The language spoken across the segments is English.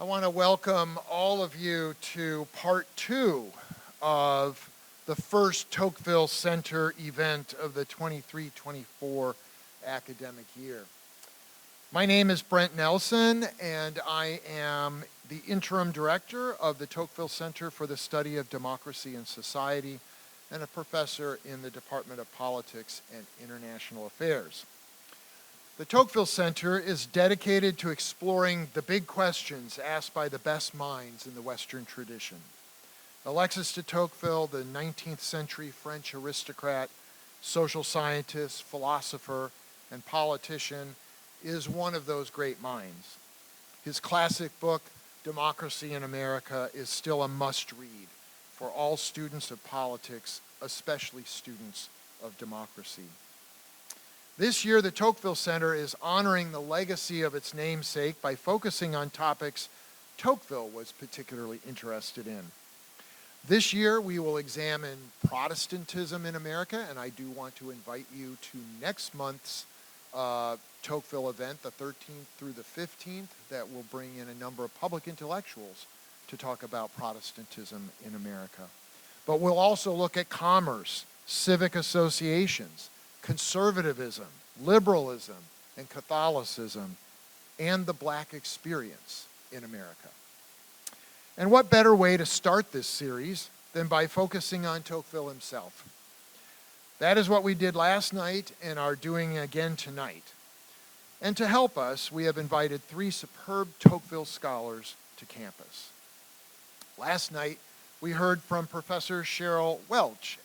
I want to welcome all of you to part 2 of the first Tocqueville Center event of the 23-24 academic year. My name is Brent Nelson, and I am the interim director of the Tocqueville Center for the Study of Democracy and Society and a professor in the Department of Politics and International Affairs. The Tocqueville Center is dedicated to exploring the big questions asked by the best minds in the Western tradition. Alexis de Tocqueville, the 19th century French aristocrat, social scientist, philosopher, and politician, is one of those great minds. His classic book, Democracy in America, is still a must-read for all students of politics, especially students of democracy. This year, the Tocqueville Center is honoring the legacy of its namesake by focusing on topics Tocqueville was particularly interested in. This year, we will examine Protestantism in America, and I do want to invite you to next month's Tocqueville event, the 13th through the 15th, that will bring in a number of public intellectuals to talk about Protestantism in America. But we'll also look at commerce, civic associations, conservatism, liberalism, and Catholicism, and the black experience in America. And what better way to start this series than by focusing on Tocqueville himself? That is what we did last night and are doing again tonight. And to help us, we have invited 3 superb Tocqueville scholars to campus. Last night, we heard from Professor Cheryl Welch,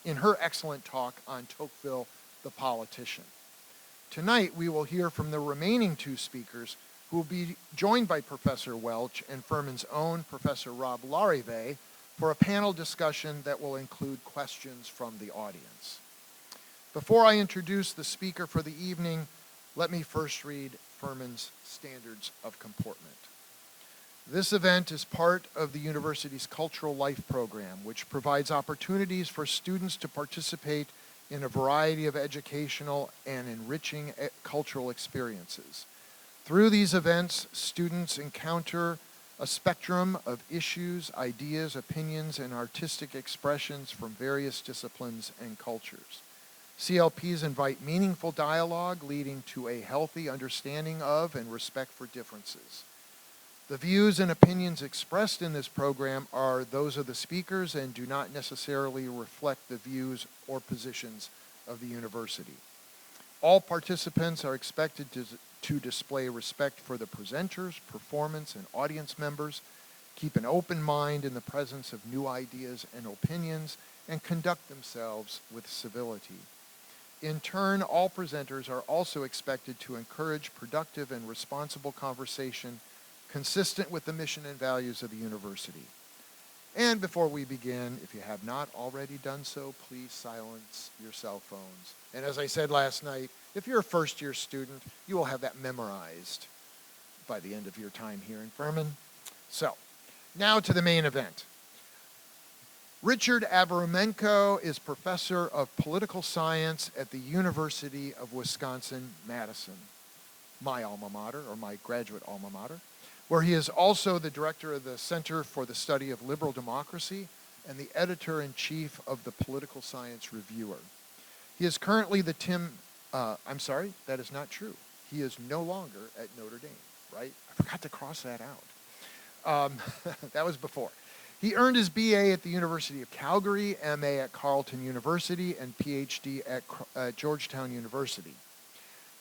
in her excellent talk on Tocqueville, the politician. Tonight, we will hear from the remaining 2 speakers who will be joined by Professor Welch and Furman's own Professor Rob Larive for a panel discussion that will include questions from the audience. Before I introduce the speaker for the evening, let me first read Furman's Standards of Comportment. This event is part of the university's Cultural Life program, which provides opportunities for students to participate in a variety of educational and enriching cultural experiences. Through these events, students encounter a spectrum of issues, ideas, opinions, and artistic expressions from various disciplines and cultures. CLPs invite meaningful dialogue leading to a healthy understanding of and respect for differences. The views and opinions expressed in this program are those of the speakers and do not necessarily reflect the views or positions of the university. All participants are expected to display respect for the presenters, performance, and audience members, keep an open mind in the presence of new ideas and opinions, and conduct themselves with civility. In turn, all presenters are also expected to encourage productive and responsible conversation consistent with the mission and values of the university. And before we begin, if you have not already done so, please silence your cell phones. And as I said last night, if you're a first-year student, you will have that memorized by the end of your time here in Furman. So, now to the main event. Richard Avramenko is professor of political science at the University of Wisconsin-Madison, my alma mater, or my graduate alma mater, where he is also the director of the Center for the Study of Liberal Democracy and the editor-in-chief of the Political Science Reviewer. He is currently I'm sorry, that is not true. He is no longer at Notre Dame, right? I forgot to cross that out. That was before. He earned his BA at the University of Calgary, MA at Carleton University, and Ph.D. at Georgetown University.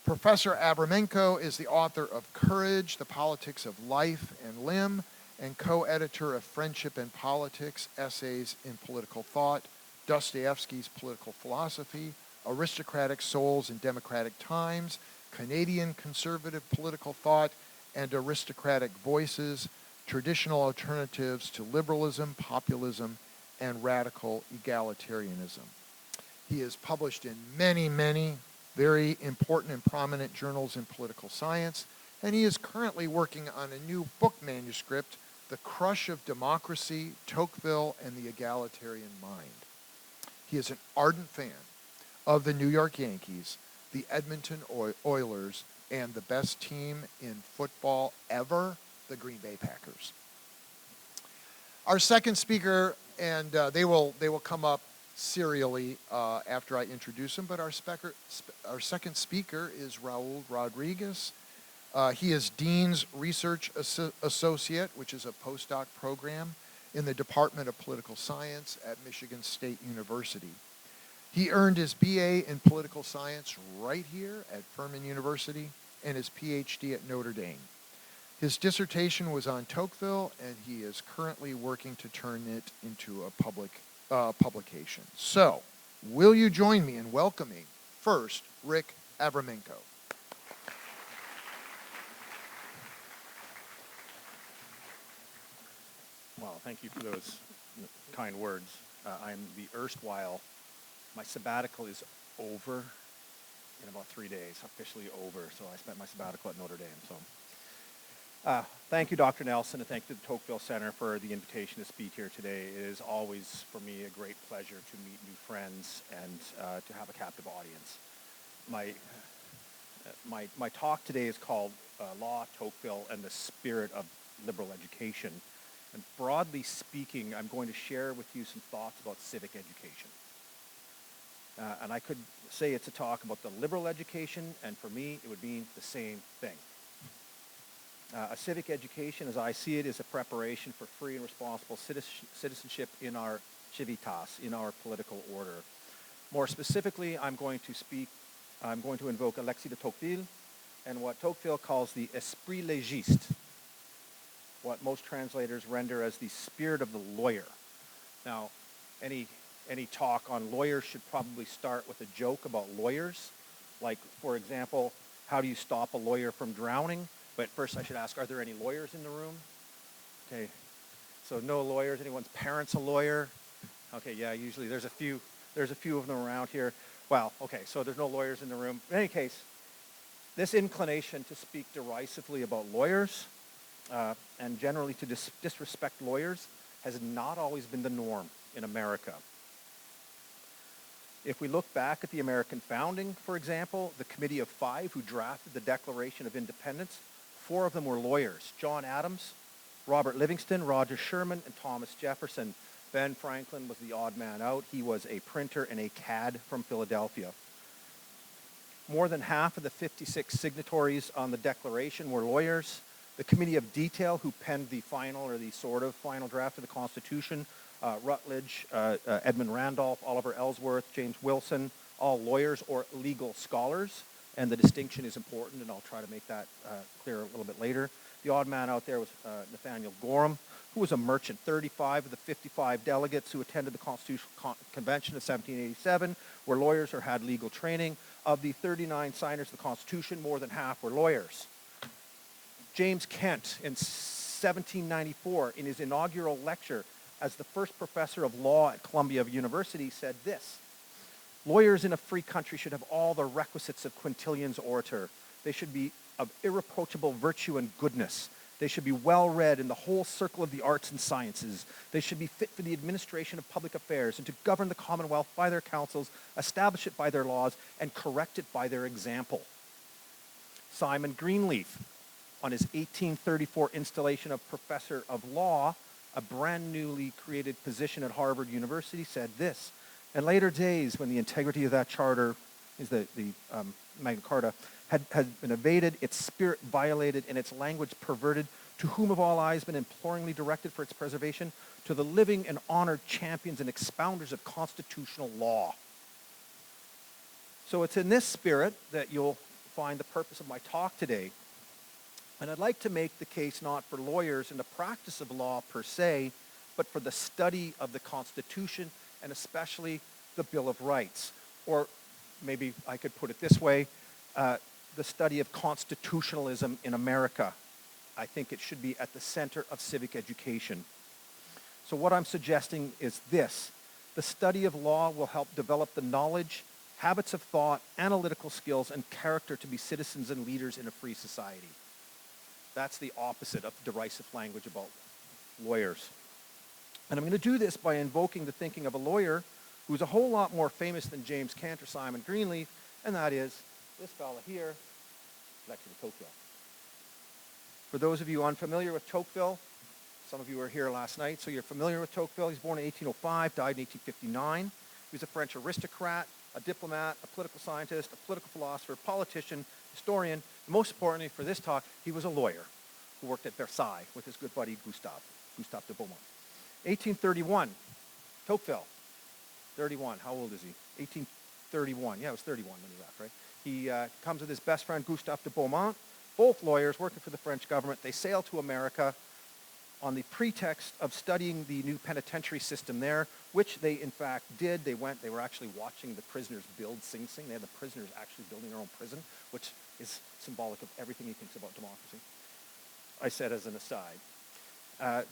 Professor Avramenko is the author of Courage, The Politics of Life and Limb, and co-editor of Friendship and Politics, Essays in Political Thought, Dostoevsky's Political Philosophy, Aristocratic Souls in Democratic Times, Canadian Conservative Political Thought, and Aristocratic Voices, Traditional Alternatives to Liberalism, Populism, and Radical Egalitarianism. He is published in many very important and prominent journals in political science, and he is currently working on a new book manuscript, The Crush of Democracy, Tocqueville, and the Egalitarian Mind. He is an ardent fan of the New York Yankees, the Edmonton Oilers, and the best team in football ever, the Green Bay Packers. Our second speaker, and they will come up serially after I introduce them, but our second speaker is Raul Rodriguez. He is Dean's Research Associate, which is a postdoc program in the Department of Political Science at Michigan State University. He earned his BA in Political Science right here at Furman University and his Ph.D. at Notre Dame. His dissertation was on Tocqueville, and he is currently working to turn it into a publication. So, will you join me in welcoming, first, Rick Avramenko. Well, thank you for those kind words. I'm the erstwhile. My sabbatical is over in about 3 days, officially over. So I spent my sabbatical at Notre Dame. So thank you, Dr. Nelson, and thank you to the Tocqueville Center for the invitation to speak here today. It is always, for me, a great pleasure to meet new friends and to have a captive audience. My talk today is called Law, Tocqueville, and the Spirit of Liberal Education. And broadly speaking, I'm going to share with you some thoughts about civic education. And I could say it's a talk about the liberal education, and for me, it would mean the same thing. A civic education, as I see it, is a preparation for free and responsible citizenship in our civitas, in our political order. More specifically, I'm going to invoke Alexis de Tocqueville and what Tocqueville calls the esprit légiste, what most translators render as the spirit of the lawyer. Now, any talk on lawyers should probably start with a joke about lawyers. Like, for example, how do you stop a lawyer from drowning? But first I should ask, are there any lawyers in the room? Okay, so no lawyers. Anyone's parents a lawyer? Okay, yeah, usually there's a few of them around here. Well, okay, so there's no lawyers in the room. In any case, this inclination to speak derisively about lawyers and generally to disrespect lawyers has not always been the norm in America. If we look back at the American founding, for example, the Committee of Five who drafted the Declaration of Independence, 4 of them were lawyers: John Adams, Robert Livingston, Roger Sherman, and Thomas Jefferson. Ben Franklin was the odd man out. He was a printer and a cad from Philadelphia. More than half of the 56 signatories on the Declaration were lawyers. The Committee of Detail, who penned the final or the sort of final draft of the Constitution, Rutledge, Edmund Randolph, Oliver Ellsworth, James Wilson, all lawyers or legal scholars. And the distinction is important, and I'll try to make that clear a little bit later. The odd man out there was Nathaniel Gorham, who was a merchant. 35 of the 55 delegates who attended the Constitutional Convention of 1787 were lawyers or had legal training. Of the 39 signers of the Constitution, more than half were lawyers. James Kent, in 1794, in his inaugural lecture as the first professor of law at Columbia University, said this: lawyers in a free country should have all the requisites of Quintilian's orator. They should be of irreproachable virtue and goodness. They should be well read in the whole circle of the arts and sciences. They should be fit for the administration of public affairs and to govern the Commonwealth by their councils, establish it by their laws, and correct it by their example. Simon Greenleaf, on his 1834 installation of Professor of Law, a brand newly created position at Harvard University, said this: in later days, when the integrity of that charter, is the Magna Carta, had been evaded, its spirit violated, and its language perverted, to whom have all eyes been imploringly directed for its preservation? To the living and honored champions and expounders of constitutional law. So it's in this spirit that you'll find the purpose of my talk today. And I'd like to make the case not for lawyers and the practice of law per se, but for the study of the Constitution and especially the Bill of Rights. Or maybe I could put it this way, the study of constitutionalism in America. I think it should be at the center of civic education. So what I'm suggesting is this: the study of law will help develop the knowledge, habits of thought, analytical skills, and character to be citizens and leaders in a free society. That's the opposite of derisive language about lawyers. And I'm going to do this by invoking the thinking of a lawyer who's a whole lot more famous than James Kent or Simon Greenleaf, and that is this fella here, Alexis de Tocqueville. For those of you unfamiliar with Tocqueville, some of you were here last night, so you're familiar with Tocqueville. He was born in 1805, died in 1859. He was a French aristocrat, a diplomat, a political scientist, a political philosopher, politician, historian, and most importantly for this talk, he was a lawyer who worked at Versailles with his good buddy Gustave de Beaumont. 1831, Tocqueville, 31. How old is he? 1831. Yeah, it was 31 when he left, right? He comes with his best friend Gustave de Beaumont, both lawyers working for the French government. They sail to America on the pretext of studying the new penitentiary system there, which they in fact did. They were actually watching the prisoners build Sing Sing. They had the prisoners actually building their own prison, which is symbolic of everything he thinks about democracy. I said as an aside.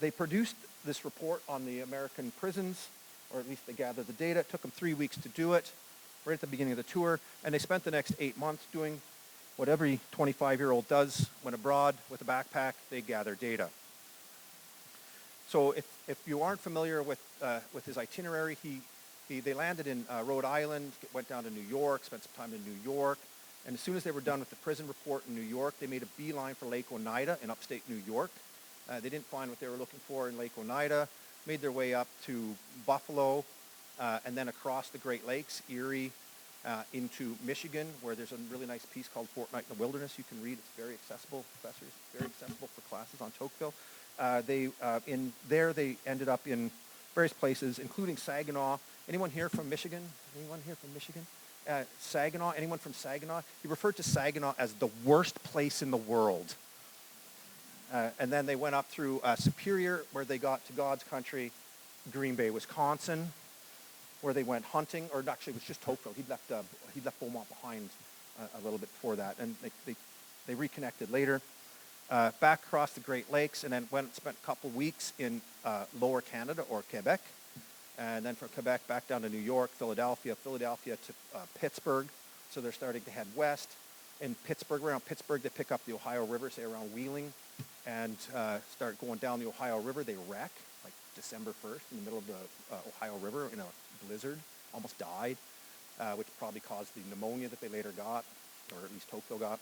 They produced this report on the American prisons, or at least they gathered the data. It took them 3 weeks to do it, right at the beginning of the tour, and they spent the next 8 months doing what every 25-year-old does when abroad with a backpack. They gather data. So if you aren't familiar with his itinerary, they landed in Rhode Island, went down to New York, spent some time in New York, and as soon as they were done with the prison report in New York, they made a beeline for Lake Oneida in upstate New York. They didn't find what they were looking for in Lake Oneida, made their way up to Buffalo, and then across the Great Lakes, Erie, into Michigan, where there's a really nice piece called Fortnight in the Wilderness you can read. It's very accessible, professors, very accessible for classes on Tocqueville. They ended up in various places, including Saginaw. Anyone here from Michigan? Anyone here from Michigan? Saginaw, anyone from Saginaw? He referred to Saginaw as the worst place in the world. And then they went up through Superior, where they got to God's country, Green Bay, Wisconsin, where they went hunting, or actually it was just Tocqueville. He'd left Beaumont behind a little bit before that, and they reconnected later. Back across the Great Lakes, and then spent a couple weeks in Lower Canada, or Quebec, and then from Quebec back down to New York, Philadelphia to Pittsburgh. So they're starting to head west. In Pittsburgh, around Pittsburgh, they pick up the Ohio River, say around Wheeling, and start going down the Ohio River. They wreck, like December 1st, in the middle of the Ohio River in a blizzard, almost died, which probably caused the pneumonia that they later got, or at least Tocqueville got.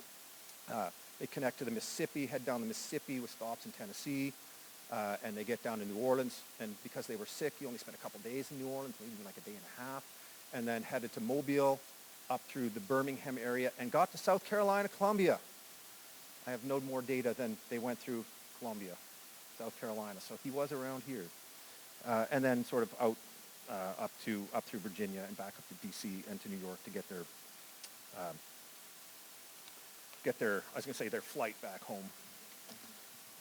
They connect to the Mississippi, head down the Mississippi with stops in Tennessee, and they get down to New Orleans. And because they were sick, he only spent a couple days in New Orleans, maybe like a day and a half, and then headed to Mobile, up through the Birmingham area, and got to South Carolina, Columbia. I have no more data than they went through Columbia, South Carolina. So he was around here. And then sort of out up through Virginia and back up to D.C. and to New York to get their flight back home.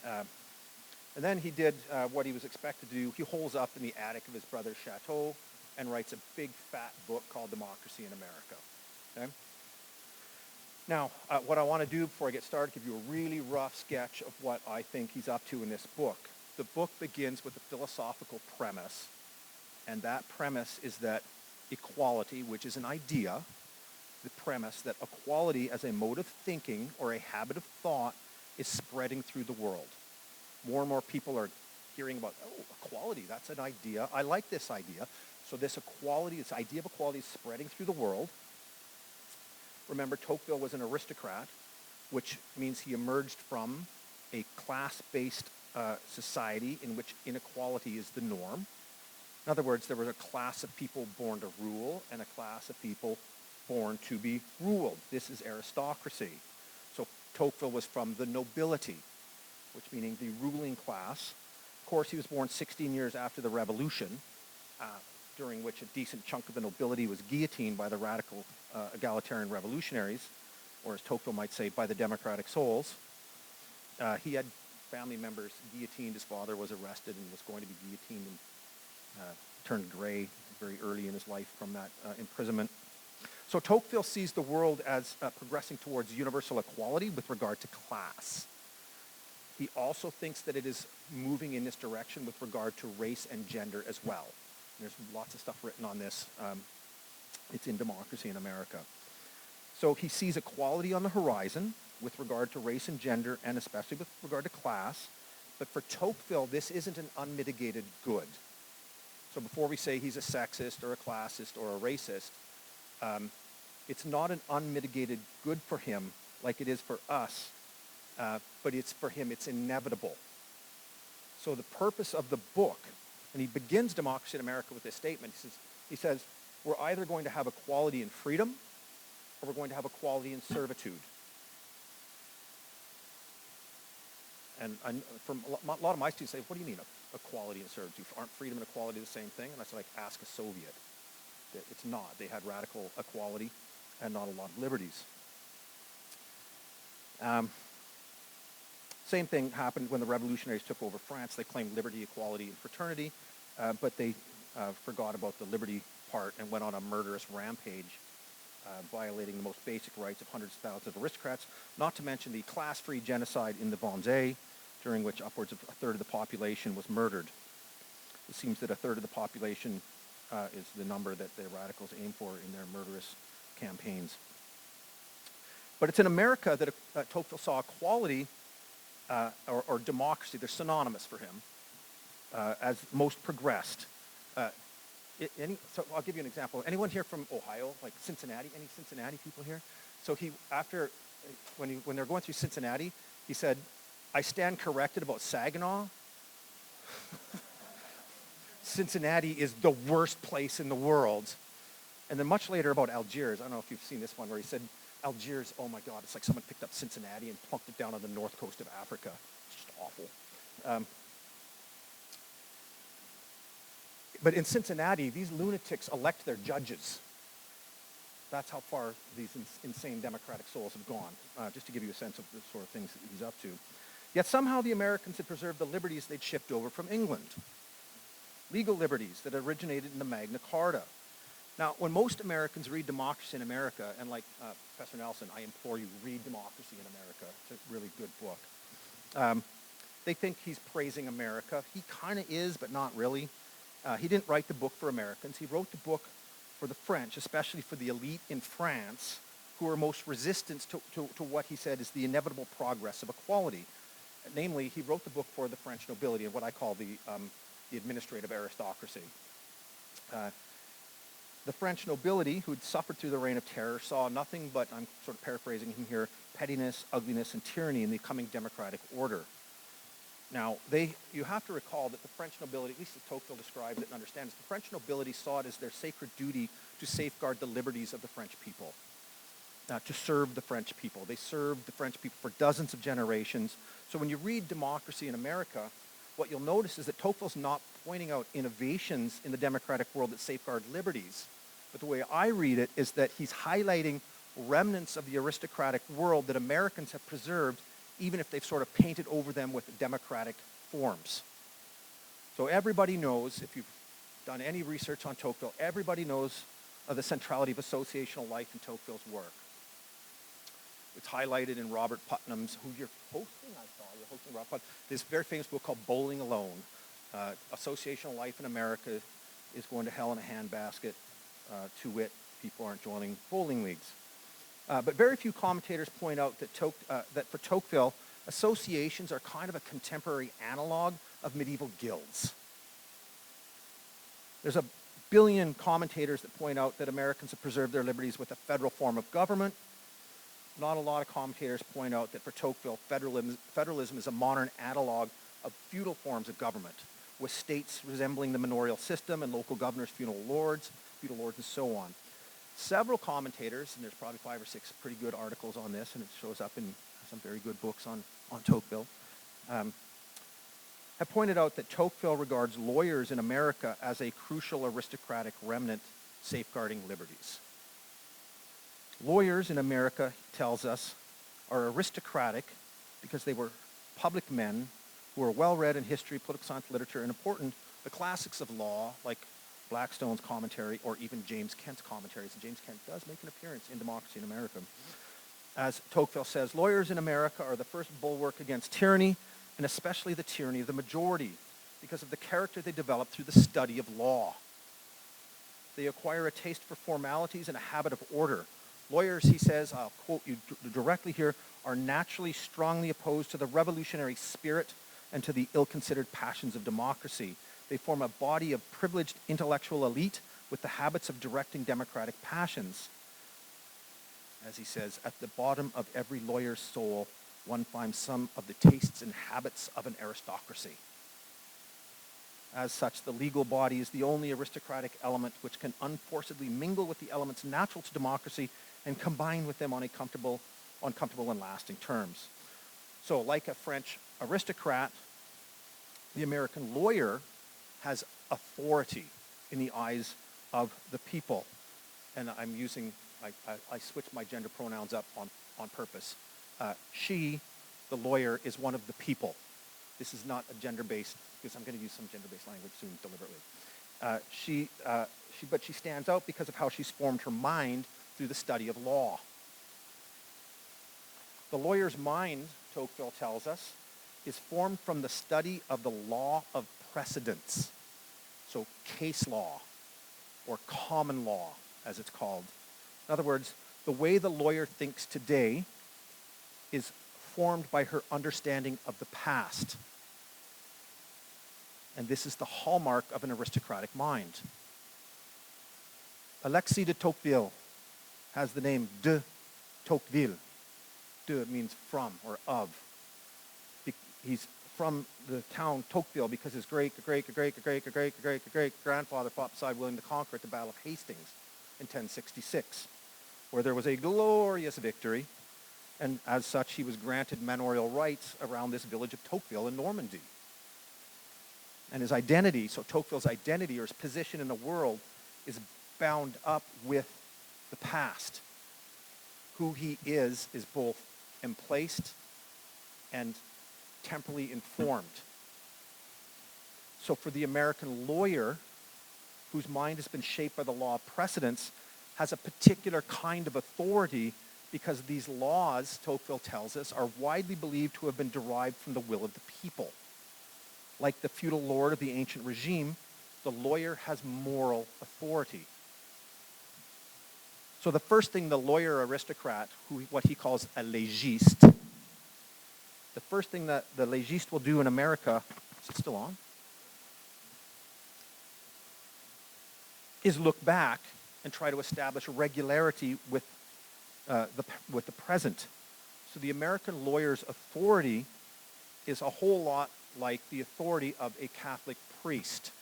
And then he did what he was expected to do. He holes up in the attic of his brother's chateau and writes a big fat book called Democracy in America. Okay? Now, what I want to do before I get started, give you a really rough sketch of what I think he's up to in this book. The book begins with a philosophical premise, and that premise is that equality, which is an idea, the premise that equality as a mode of thinking or a habit of thought is spreading through the world. More and more people are hearing about, equality, that's an idea. I like this idea. So this idea of equality is spreading through the world. Remember, Tocqueville was an aristocrat, which means he emerged from a class-based society in which inequality is the norm. In other words, there was a class of people born to rule and a class of people born to be ruled. This is aristocracy. So Tocqueville was from the nobility, which meaning the ruling class. Of course, he was born 16 years after the Revolution, during which a decent chunk of the nobility was guillotined by the radical egalitarian revolutionaries, or as Tocqueville might say, by the democratic souls. He had family members guillotined. His father was arrested and was going to be guillotined and turned gray very early in his life from that imprisonment. So Tocqueville sees the world as progressing towards universal equality with regard to class. He also thinks that it is moving in this direction with regard to race and gender as well. There's lots of stuff written on this. It's in Democracy in America. So he sees equality on the horizon with regard to race and gender, and especially with regard to class. But for Tocqueville, this isn't an unmitigated good. So before we say he's a sexist or a classist or a racist, it's not an unmitigated good for him like it is for us, but it's for him, it's inevitable. So the purpose of the book, and he begins Democracy in America with this statement. He says, we're either going to have equality and freedom, or we're going to have equality and servitude. And from a lot of my students say, what do you mean equality and servitude? Aren't freedom and equality the same thing? And I said, like, ask a Soviet. It's not. They had radical equality and not a lot of liberties. Same thing happened when the revolutionaries took over France. They claimed liberty, equality, and fraternity, but they forgot about the liberty part and went on a murderous rampage, violating the most basic rights of hundreds of thousands of aristocrats, not to mention the class-free genocide in the Vendée, during which upwards of a third of the population was murdered. It seems that a third of the population is the number that the radicals aim for in their murderous campaigns. But it's in America that Tocqueville saw equality or democracy. They're synonymous for him as most progressed. So I'll give you an example. Anyone here from Ohio, like Cincinnati? Any Cincinnati people here? So when they're going through Cincinnati, he said, I stand corrected about Saginaw. Cincinnati is the worst place in the world. And then much later about Algiers, I don't know if you've seen this one where he said, Algiers, oh my God, it's like someone picked up Cincinnati and plunked it down on the north coast of Africa. It's just awful. But in Cincinnati, these lunatics elect their judges. That's how far these insane democratic souls have gone, just to give you a sense of the sort of things that he's up to. Yet somehow the Americans had preserved the liberties they'd shipped over from England. Legal liberties that originated in the Magna Carta. Now, when most Americans read Democracy in America, and like Professor Nelson, I implore you, read Democracy in America. It's a really good book. They think he's praising America. He kind of is, but not really. He didn't write the book for Americans. He wrote the book for the French, especially for the elite in France, who are most resistant to what he said is the inevitable progress of equality. Namely, he wrote the book for the French nobility and what I call the administrative aristocracy. The French nobility, who'd suffered through the Reign of Terror, saw nothing but, I'm sort of paraphrasing him here, pettiness, ugliness, and tyranny in the coming democratic order. Now, you have to recall that the French nobility, at least as Tocqueville describes it and understands, the French nobility saw it as their sacred duty to safeguard the liberties of the French people, to serve the French people. They served the French people for dozens of generations. So when you read Democracy in America, what you'll notice is that Tocqueville's not pointing out innovations in the democratic world that safeguard liberties. But the way I read it is that he's highlighting remnants of the aristocratic world that Americans have preserved, even if they've sort of painted over them with democratic forms. So everybody knows, if you've done any research on Tocqueville, everybody knows of the centrality of associational life in Tocqueville's work. It's highlighted in Robert Putnam's, who you're hosting, I saw you're hosting Robert Putnam, this very famous book called Bowling Alone. Associational life in America is going to hell in a handbasket, to wit, people aren't joining bowling leagues. But very few commentators point out that for Tocqueville, associations are kind of a contemporary analog of medieval guilds. There's a billion commentators that point out that Americans have preserved their liberties with a federal form of government. Not a lot of commentators point out that for Tocqueville, federalism is a modern analog of feudal forms of government, with states resembling the manorial system and local governors, feudal lords, and so on. Several commentators, and there's probably 5 or 6 pretty good articles on this, and it shows up in some very good books on Tocqueville, have pointed out that Tocqueville regards lawyers in America as a crucial aristocratic remnant safeguarding liberties. Lawyers in America, he tells us, are aristocratic because they were public men who were well-read in history, political science, literature, and important, the classics of law, like Blackstone's commentary or even James Kent's commentaries. And James Kent does make an appearance in Democracy in America. As Tocqueville says, lawyers in America are the first bulwark against tyranny, and especially the tyranny of the majority, because of the character they develop through the study of law. They acquire a taste for formalities and a habit of order. Lawyers, he says, I'll quote you directly here, are naturally strongly opposed to the revolutionary spirit and to the ill-considered passions of democracy. They form a body of privileged intellectual elite with the habits of directing democratic passions. as he says, at the bottom of every lawyer's soul, one finds some of the tastes and habits of an aristocracy. As such, the legal body is the only aristocratic element which can unforcedly mingle with the elements natural to democracy and combine with them on comfortable and lasting terms. So like a French aristocrat, the American lawyer has authority in the eyes of the people. And I'm using, I switched my gender pronouns up on purpose. She, the lawyer, is one of the people. This is not a gender-based, because I'm going to use some gender-based language soon deliberately. But she stands out because of how she's formed her mind through the study of law. The lawyer's mind, Tocqueville tells us, is formed from the study of the law of precedents. So case law, or common law, as it's called. In other words, the way the lawyer thinks today is formed by her understanding of the past. And this is the hallmark of an aristocratic mind. Alexis de Tocqueville has the name de Tocqueville. De means from or of. He's from the town Tocqueville because his great-grandfather fought beside William the Conqueror at the Battle of Hastings in 1066, where there was a glorious victory, and as such he was granted manorial rights around this village of Tocqueville in Normandy. And his identity, so Tocqueville's identity or his position in the world, is bound up with the past. Who he is both emplaced and temporally informed. So for the American lawyer, whose mind has been shaped by the law of precedents, has a particular kind of authority because these laws, Tocqueville tells us, are widely believed to have been derived from the will of the people. Like the feudal lord of the ancient regime, the lawyer has moral authority. So the first thing the lawyer aristocrat, what he calls a légiste, the first thing that the légiste will do in America, is it still on? Is look back and try to establish a regularity with the present. So the American lawyer's authority is a whole lot like the authority of a Catholic priest.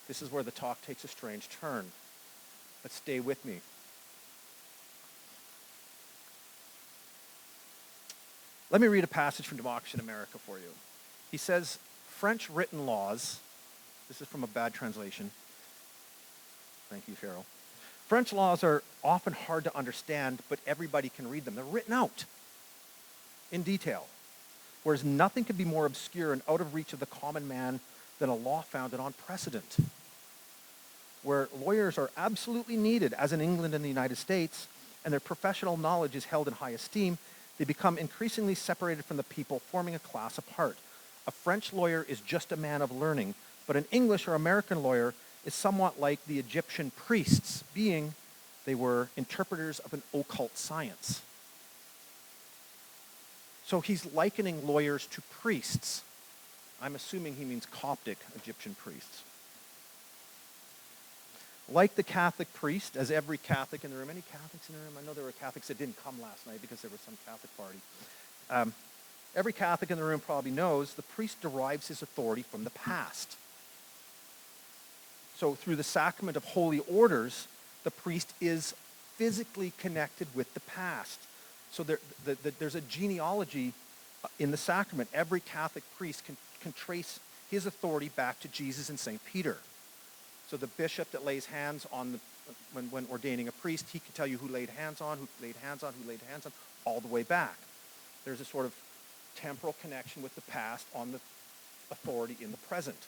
This is where the talk takes a strange turn. But stay with me. Let me read a passage from Democracy in America for you. He says, French written laws, this is from a bad translation. Thank you, Cheryl. French laws are often hard to understand, but everybody can read them. They're written out in detail, whereas nothing could be more obscure and out of reach of the common man than a law founded on precedent. Where lawyers are absolutely needed, as in England and the United States, and their professional knowledge is held in high esteem, they become increasingly separated from the people, forming a class apart. A French lawyer is just a man of learning, but an English or American lawyer is somewhat like the Egyptian priests, being they were interpreters of an occult science. So he's likening lawyers to priests. I'm assuming he means Coptic Egyptian priests. Like the Catholic priest, as every Catholic in the room, any Catholics in the room? I know there were Catholics that didn't come last night because there was some Catholic party. Every Catholic in the room probably knows the priest derives his authority from the past. So through the sacrament of holy orders, the priest is physically connected with the past. So there's a genealogy in the sacrament. Every Catholic priest can trace his authority back to Jesus and St. Peter. So the bishop that lays hands on, when ordaining a priest, he can tell you who laid hands on, who laid hands on, who laid hands on, all the way back. There's a sort of temporal connection with the past on the authority in the present.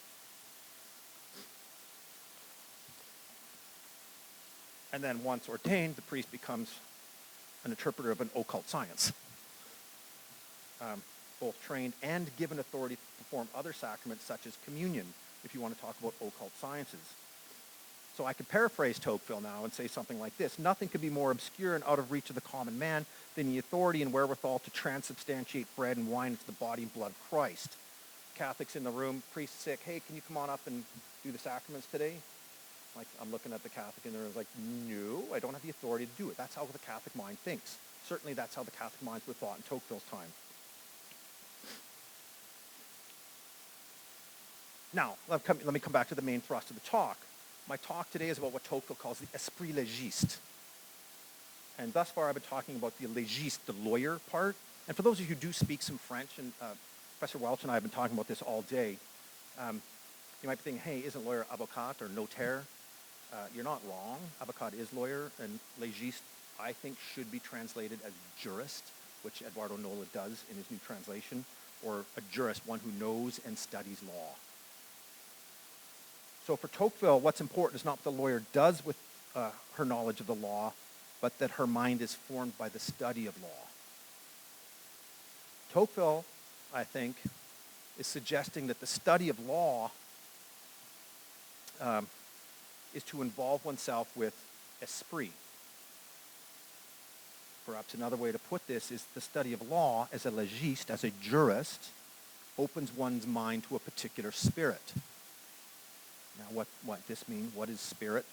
And then once ordained, the priest becomes an interpreter of an occult science, both trained and given authority to perform other sacraments such as communion, if you want to talk about occult sciences. So I could paraphrase Tocqueville now and say something like this: nothing could be more obscure and out of reach of the common man than the authority and wherewithal to transubstantiate bread and wine into the body and blood of Christ. Catholics in the room, priest sick, hey, can you come on up and do the sacraments today? Like, I'm looking at the Catholic and they're like, no, I don't have the authority to do it. That's how the Catholic mind thinks. Certainly that's how the Catholic minds were thought in Tocqueville's time. Now, let me come back to the main thrust of the talk. My talk today is about what Tocqueville calls the esprit légiste. And thus far I've been talking about the légiste, the lawyer part. And for those of you who do speak some French, and Professor Welch and I have been talking about this all day, you might be thinking, hey, isn't lawyer avocat or notaire? You're not wrong. Avocat is lawyer, and légiste, I think, should be translated as jurist, which Eduardo Nola does in his new translation, or a jurist, one who knows and studies law. So for Tocqueville, what's important is not what the lawyer does with her knowledge of the law, but that her mind is formed by the study of law. Tocqueville, I think, is suggesting that the study of law is to involve oneself with esprit. Perhaps another way to put this is the study of law as a légiste, as a jurist, opens one's mind to a particular spirit. Now, what this means, what is spirit?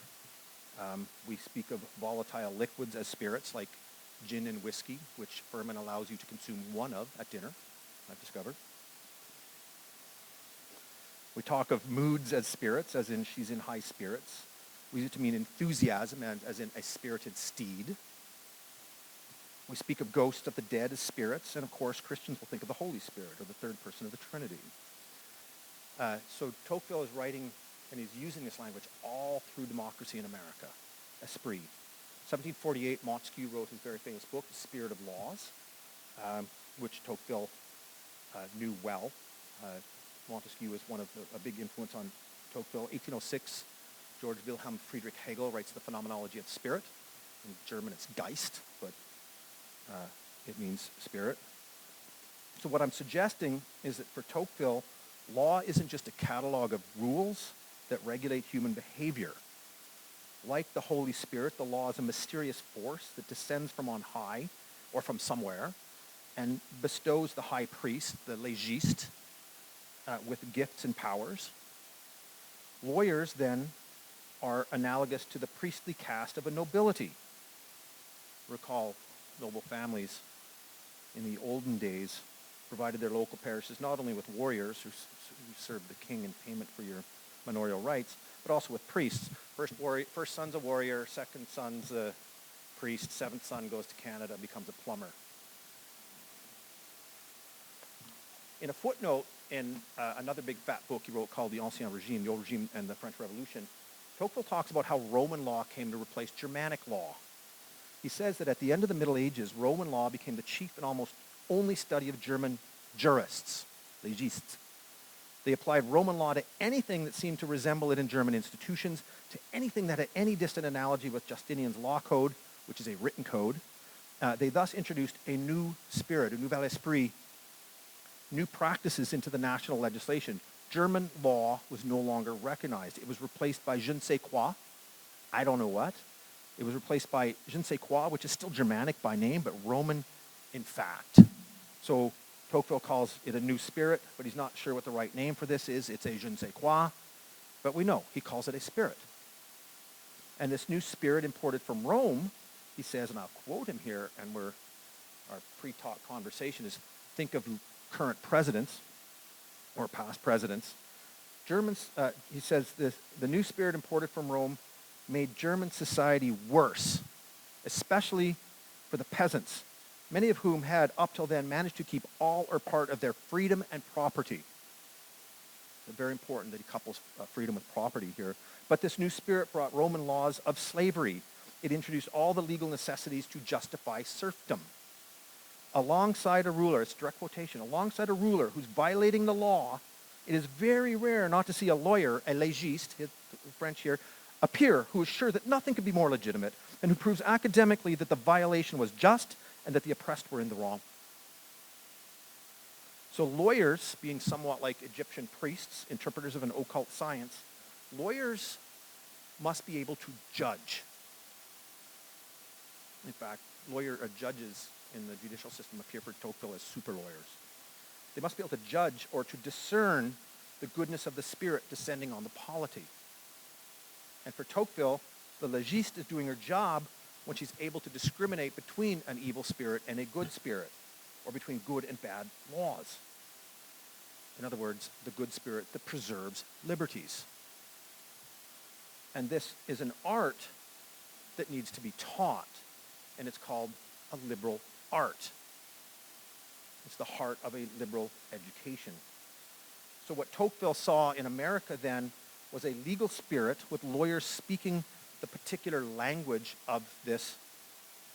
We speak of volatile liquids as spirits, like gin and whiskey, which Furman allows you to consume one of at dinner, I've discovered. We talk of moods as spirits, as in she's in high spirits. We use it to mean enthusiasm, as in a spirited steed. We speak of ghosts of the dead as spirits, and of course Christians will think of the Holy Spirit, or the third person of the Trinity. So Tocqueville is writing, and he's using this language all through democracy in America, esprit. 1748, Montesquieu wrote his very famous book, The Spirit of Laws, which Tocqueville knew well. Montesquieu was a big influence on Tocqueville. 1806, George Wilhelm Friedrich Hegel writes The Phenomenology of Spirit. In German, it's Geist, but it means spirit. So what I'm suggesting is that for Tocqueville, law isn't just a catalog of rules that regulate human behavior. Like the Holy Spirit, the law is a mysterious force that descends from on high or from somewhere and bestows the high priest, the légiste, with gifts and powers. Lawyers, then, are analogous to the priestly caste of a nobility. Recall, noble families in the olden days provided their local parishes not only with warriors who served the king in payment for your manorial rights, but also with priests. First son's a warrior, second son's a priest, seventh son goes to Canada, becomes a plumber. In a footnote in another big fat book he wrote called The Ancien Régime, The Old Regime and the French Revolution, Tocqueville talks about how Roman law came to replace Germanic law. He says that at the end of the Middle Ages, Roman law became the chief and almost only study of German jurists, légistes. They applied Roman law to anything that seemed to resemble it in German institutions, to anything that had any distant analogy with Justinian's law code, which is a written code. They thus introduced a new spirit, a nouvel esprit, new practices into the national legislation. German law was no longer recognized. It was replaced by je ne sais quoi, I don't know what. It was replaced by je ne sais quoi, which is still Germanic by name, but Roman in fact. So Tocqueville calls it a new spirit, but he's not sure what the right name for this is. It's a je ne sais quoi, but we know he calls it a spirit. And this new spirit imported from Rome, he says, and I'll quote him here, and our pre-talk conversation is, think of current presidents or past presidents. Germans, he says, the new spirit imported from Rome made German society worse, especially for the peasants, many of whom had up till then managed to keep all or part of their freedom and property. It's very important that he couples freedom with property here. But this new spirit brought Roman laws of slavery. It introduced all the legal necessities to justify serfdom. Alongside a ruler, it's direct quotation, alongside a ruler who's violating the law, it is very rare not to see a lawyer, a légiste, French here, appear who is sure that nothing could be more legitimate and who proves academically that the violation was just and that the oppressed were in the wrong. So lawyers, being somewhat like Egyptian priests, interpreters of an occult science, lawyers must be able to judge. In fact, judges in the judicial system appear for Tocqueville as super lawyers. They must be able to judge or to discern the goodness of the spirit descending on the polity. And for Tocqueville, the légiste is doing her job when she's able to discriminate between an evil spirit and a good spirit, or between good and bad laws. In other words, the good spirit that preserves liberties. And this is an art that needs to be taught, and it's called a liberal art. It's the heart of a liberal education. So what Tocqueville saw in America then was a legal spirit with lawyers speaking the particular language of this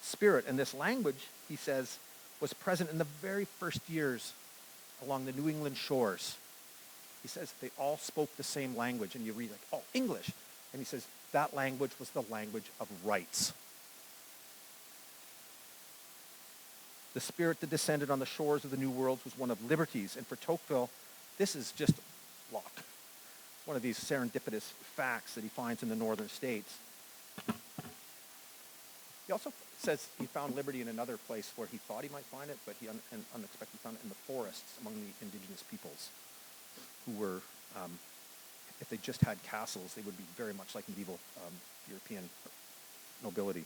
spirit. And this language, he says, was present in the very first years along the New England shores. He says they all spoke the same language, and you read like, oh, English. And he says that language was the language of rights. The spirit that descended on the shores of the New World was one of liberties. And for Tocqueville, this is just luck. One of these serendipitous facts that he finds in the northern states. He also says he found liberty in another place where he thought he might find it, but he unexpectedly found it in the forests among the indigenous peoples, who were, if they just had castles, they would be very much like medieval European nobility.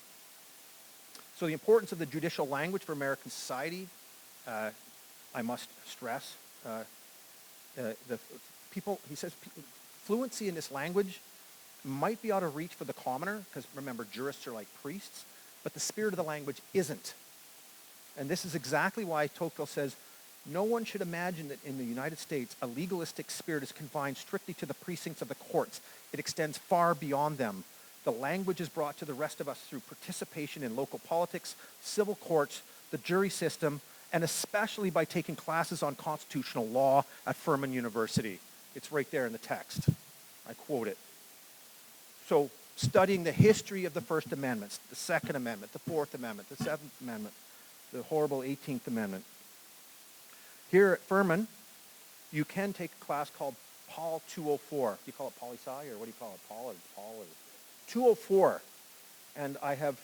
So the importance of the judicial language for American society, I must stress. The people, he says, fluency in this language might be out of reach for the commoner, because remember, jurists are like priests, but the spirit of the language isn't. And this is exactly why Tocqueville says, no one should imagine that in the United States, a legalistic spirit is confined strictly to the precincts of the courts. It extends far beyond them. The language is brought to the rest of us through participation in local politics, civil courts, the jury system, and especially by taking classes on constitutional law at Furman University. It's right there in the text. I quote it. So studying the history of the First Amendments, the Second Amendment, the Fourth Amendment, the Seventh Amendment, the horrible 18th Amendment. Here at Furman, you can take a class called Paul 204. Do you call it poli-sci, or what do you call it? Paul or 204. And I have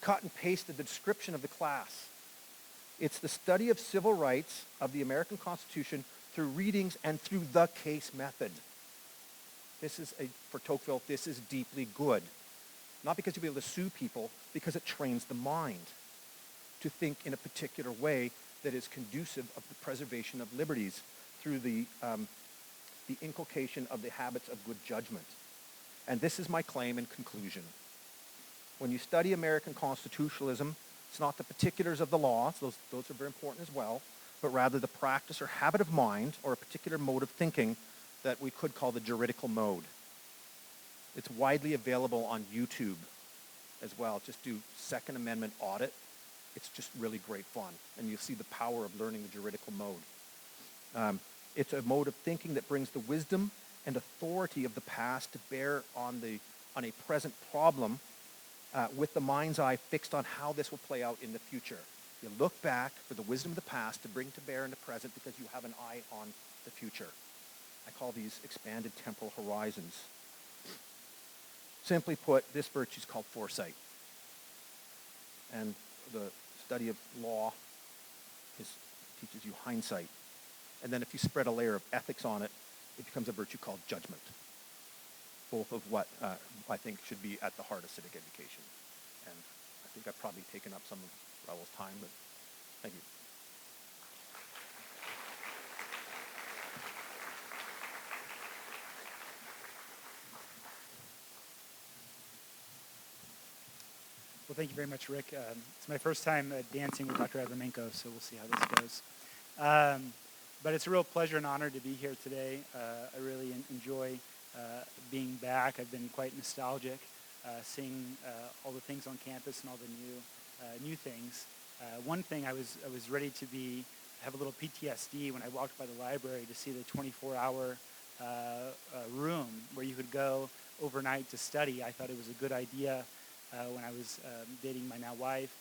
cut and pasted the description of the class. It's the study of civil rights of the American Constitution through readings and through the case method. This is, for Tocqueville, this is deeply good. Not because you'll be able to sue people, because it trains the mind to think in a particular way that is conducive of the preservation of liberties through the inculcation of the habits of good judgment. And this is my claim in conclusion. When you study American constitutionalism, it's not the particulars of the laws, those are very important as well, but rather the practice or habit of mind or a particular mode of thinking that we could call the juridical mode. It's widely available on YouTube as well. Just do Second Amendment audit. It's just really great fun. And you'll see the power of learning the juridical mode. It's a mode of thinking that brings the wisdom and authority of the past to bear on a present problem with the mind's eye fixed on how this will play out in the future. You look back for the wisdom of the past to bring to bear in the present because you have an eye on the future. I call these expanded temporal horizons. Simply put, this virtue is called foresight. And the study of law teaches you hindsight. And then if you spread a layer of ethics on it, it becomes a virtue called judgment. Both of what I think should be at the heart of civic education. And I think I've probably taken up some of Raul's time, but thank you. Well, thank you very much, Rick. It's my first time dancing with Dr. Avramenko, so we'll see how this goes. But it's a real pleasure and honor to be here today. I really enjoy being back. I've been quite nostalgic, seeing all the things on campus and all the new things. One thing I was ready to have a little PTSD when I walked by the library to see the 24-hour room where you could go overnight to study. I thought it was a good idea when I was dating my now wife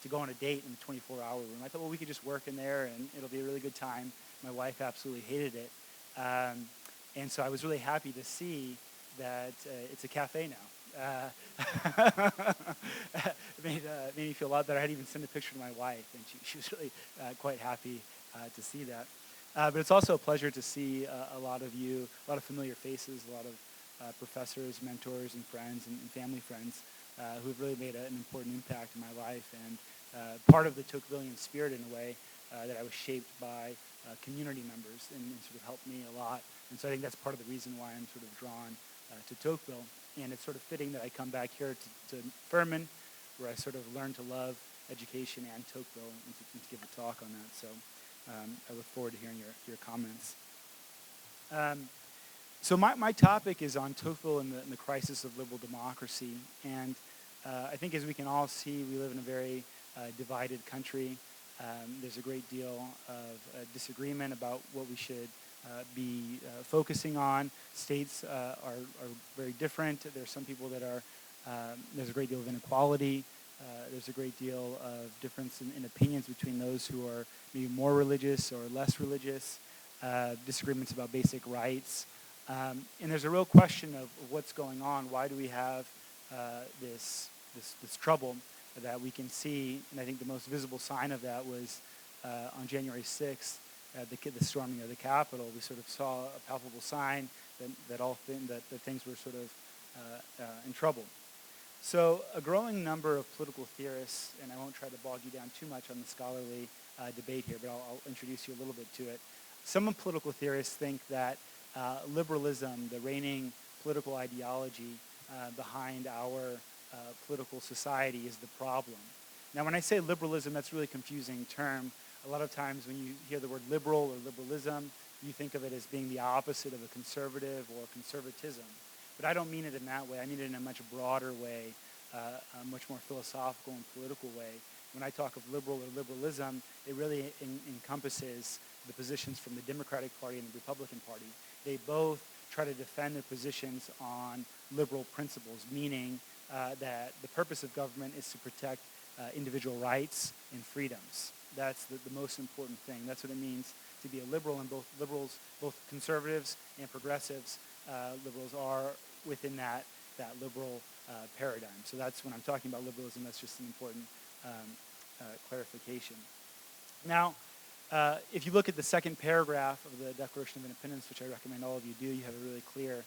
to go on a date in the 24-hour room. I thought, well, we could just work in there and it'll be a really good time. My wife absolutely hated it. And so I was really happy to see that it's a cafe now. It made me feel a lot better. I had even sent a picture to my wife, and she was really quite happy to see that. But it's also a pleasure to see a lot of you, a lot of familiar faces, a lot professors, mentors, and friends, and family friends who have really made an important impact in my life, and part of the Tocquevillian spirit in a way that I was shaped by community members and sort of helped me a lot. And so I think that's part of the reason why I'm sort of drawn to Tocqueville. And it's sort of fitting that I come back here to Furman, where I sort of learned to love education and Tocqueville, and to give a talk on that. So I look forward to hearing your comments. So my topic is on Tocqueville and the crisis of liberal democracy. And I think, as we can all see, we live in a very divided country. There's a great deal of disagreement about what we should be focusing on. States are very different. There's some people that are, there's a great deal of inequality. There's a great deal of difference in opinions between those who are maybe more religious or less religious, disagreements about basic rights. And there's a real question of what's going on. Why do we have this trouble that we can see? And I think the most visible sign of that was on January 6th, the storming of the Capitol. We sort of saw a palpable sign that things were sort of in trouble. So a growing number of political theorists, and I won't try to bog you down too much on the scholarly debate here, but I'll introduce you a little bit to it. Some political theorists think that liberalism, the reigning political ideology behind our political society, is the problem. Now, when I say liberalism, that's a really confusing term. A lot of times when you hear the word liberal or liberalism, you think of it as being the opposite of a conservative or conservatism. But I don't mean it in that way. I mean it in a much broader way, a much more philosophical and political way. When I talk of liberal or liberalism, it really encompasses the positions from the Democratic Party and the Republican Party. They both try to defend their positions on liberal principles, meaning that the purpose of government is to protect individual rights and freedoms. That's the most important thing. That's what it means to be a liberal, and both conservatives and progressives, liberals are within that liberal paradigm. So that's when I'm talking about liberalism. That's just an important clarification. Now, if you look at the second paragraph of the Declaration of Independence, which I recommend all of you do, you have a really clear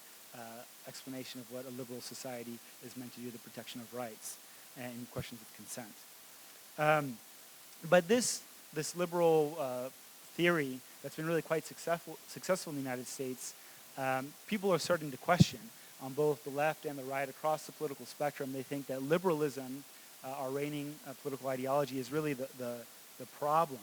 explanation of what a liberal society is meant to do, the protection of rights and questions of consent. But this liberal theory that's been really quite successful in the United States, people are starting to question on both the left and the right across the political spectrum. They think that liberalism, our reigning political ideology, is really the problem.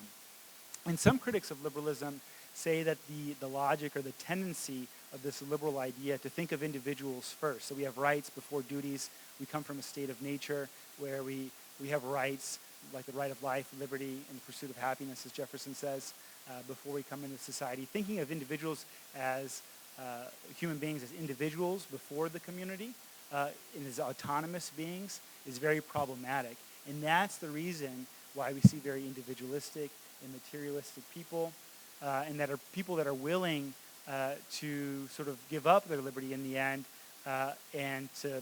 And some critics of liberalism say that the logic or the tendency of this liberal idea to think of individuals first. So we have rights before duties. We come from a state of nature where we have rights, like the right of life, liberty, and the pursuit of happiness, as Jefferson says, before we come into society. Thinking of individuals as human beings as individuals before the community and as autonomous beings is very problematic. And that's the reason why we see very individualistic and materialistic people, and that are people that are willing to sort of give up their liberty in the end and to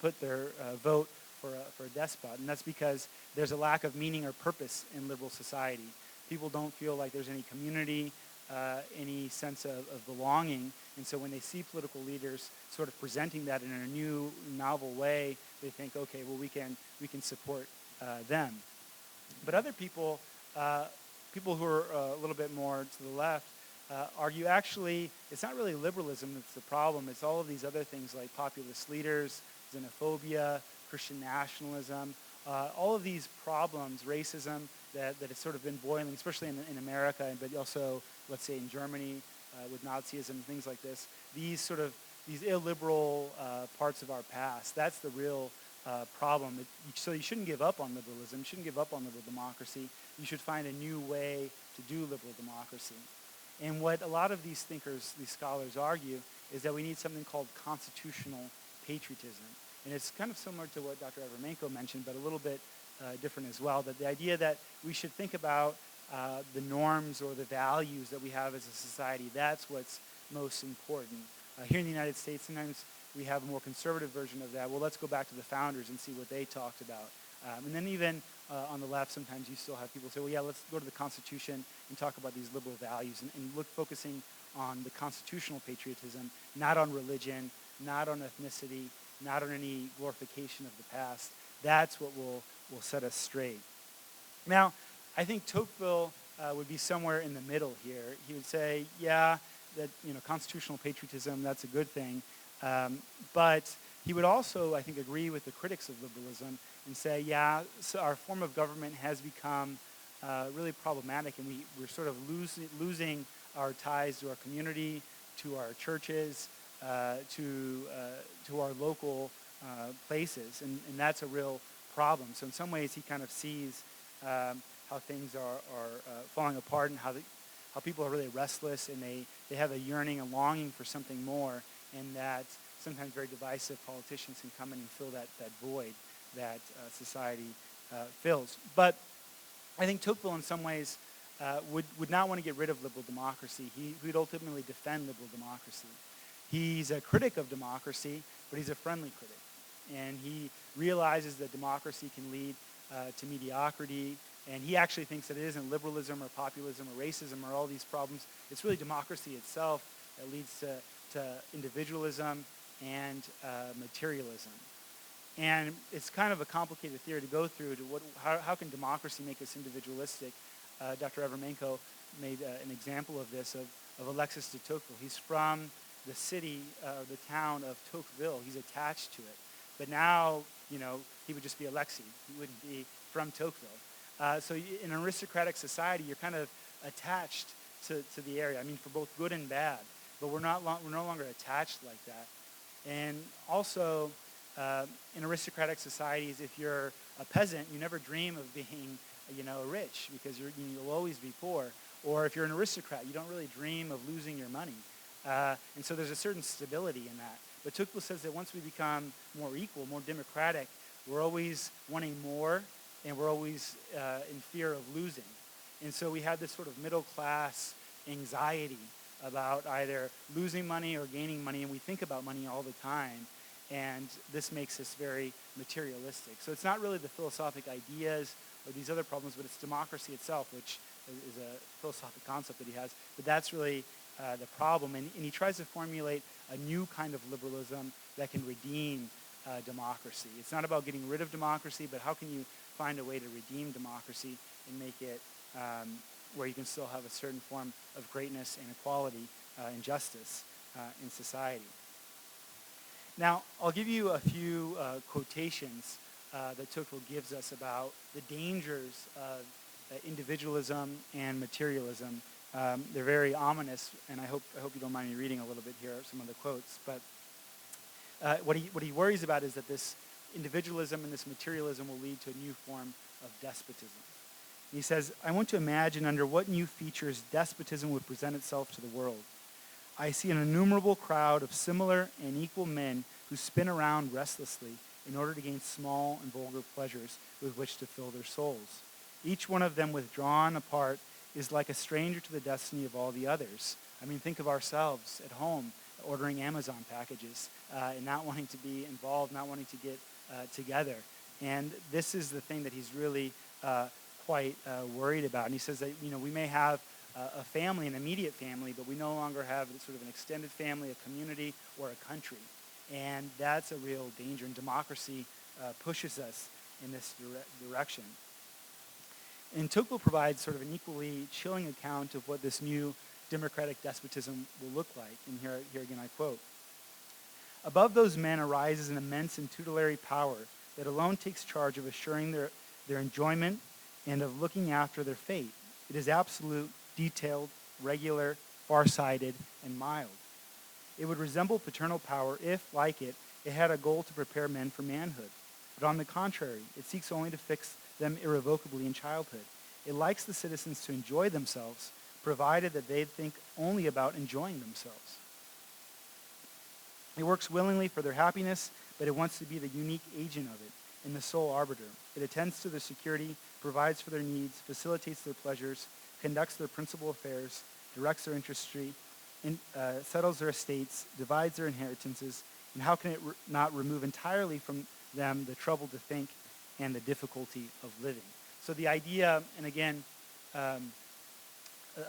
put their vote for a despot. And that's because there's a lack of meaning or purpose in liberal society. People don't feel like there's any community, any sense of belonging. And so when they see political leaders sort of presenting that in a new, novel way, they think, okay, well, we can support them. But other people, people who are a little bit more to the left, argue actually it's not really liberalism that's the problem. It's all of these other things like populist leaders, xenophobia, Christian nationalism, all of these problems, racism, that has sort of been boiling, especially in America, but also, let's say, in Germany with Nazism and things like this. These illiberal parts of our past, that's the real problem. So you shouldn't give up on liberalism. You shouldn't give up on liberal democracy. You should find a new way to do liberal democracy. And what a lot of these thinkers, these scholars argue, is that we need something called constitutional patriotism. And it's kind of similar to what Dr. Avramenko mentioned, but a little bit different as well. That the idea that we should think about the norms or the values that we have as a society, that's what's most important. Here in the United States, sometimes we have a more conservative version of that. Well, let's go back to the founders and see what they talked about. And then even on the left, sometimes you still have people say, well, yeah, let's go to the Constitution and talk about these liberal values and focusing on the constitutional patriotism, not on religion, not on ethnicity, not on any glorification of the past. That's what will set us straight. Now, I think Tocqueville would be somewhere in the middle here. He would say, yeah, that constitutional patriotism, that's a good thing. But he would also, I think, agree with the critics of liberalism and say, yeah, so our form of government has become really problematic, and we're sort of losing our ties to our community, to our churches, to our local places, and that's a real problem. So in some ways, he kind of sees how things are falling apart, and how people are really restless, and they have a yearning, a longing for something more, and that sometimes very divisive politicians can come in and fill that void that society fills. But I think Tocqueville, in some ways, would not want to get rid of liberal democracy. He would ultimately defend liberal democracy. He's a critic of democracy, but he's a friendly critic. And he realizes that democracy can lead to mediocrity. And he actually thinks that it isn't liberalism or populism or racism or all these problems. It's really democracy itself that leads to individualism and materialism. And it's kind of a complicated theory to go through. How can democracy make us individualistic? Dr. Avramenko made an example of this, of Alexis de Tocqueville. He's from the city, the town of Tocqueville. He's attached to it. But now, he would just be Alexis. He wouldn't be from Tocqueville. So in an aristocratic society, you're kind of attached to the area. I mean, for both good and bad. But we're no longer attached like that. And also, in aristocratic societies, if you're a peasant, you never dream of being, rich, because you'll always be poor. Or if you're an aristocrat, you don't really dream of losing your money. And so there's a certain stability in that. But Tocqueville says that once we become more equal, more democratic, we're always wanting more, and we're always in fear of losing. And so we have this sort of middle class anxiety about either losing money or gaining money, and we think about money all the time. And this makes us very materialistic. So it's not really the philosophic ideas or these other problems, but it's democracy itself, which is a philosophic concept that he has. But that's really the problem. And he tries to formulate a new kind of liberalism that can redeem democracy. It's not about getting rid of democracy, but how can you find a way to redeem democracy and make it where you can still have a certain form of greatness and equality and justice in society. Now, I'll give you a few quotations that Tocqueville gives us about the dangers of individualism and materialism. They're very ominous, and I hope you don't mind me reading a little bit here, some of the quotes. But what he worries about is that this individualism and this materialism will lead to a new form of despotism. He says, I want to imagine under what new features despotism would present itself to the world. I see an innumerable crowd of similar and equal men who spin around restlessly in order to gain small and vulgar pleasures with which to fill their souls. Each one of them withdrawn apart is like a stranger to the destiny of all the others. I mean, think of ourselves at home ordering Amazon packages and not wanting to be involved, not wanting to get together. And this is the thing that he's really quite worried about. And he says that, we may have a family, an immediate family, but we no longer have sort of an extended family, a community, or a country. And that's a real danger, and democracy pushes us in this direction. And Tocqueville provides sort of an equally chilling account of what this new democratic despotism will look like. And here again I quote, above those men arises an immense and tutelary power that alone takes charge of assuring their enjoyment and of looking after their fate. It is absolute, detailed, regular, farsighted, and mild. It would resemble paternal power if, like it had a goal to prepare men for manhood. But on the contrary, it seeks only to fix them irrevocably in childhood. It likes the citizens to enjoy themselves, provided that they think only about enjoying themselves. It works willingly for their happiness, but it wants to be the unique agent of it and the sole arbiter. It attends to their security, provides for their needs, facilitates their pleasures, conducts their principal affairs, directs their industry, settles their estates, divides their inheritances, and how can it not remove entirely from them the trouble to think and the difficulty of living? So the idea, and again, of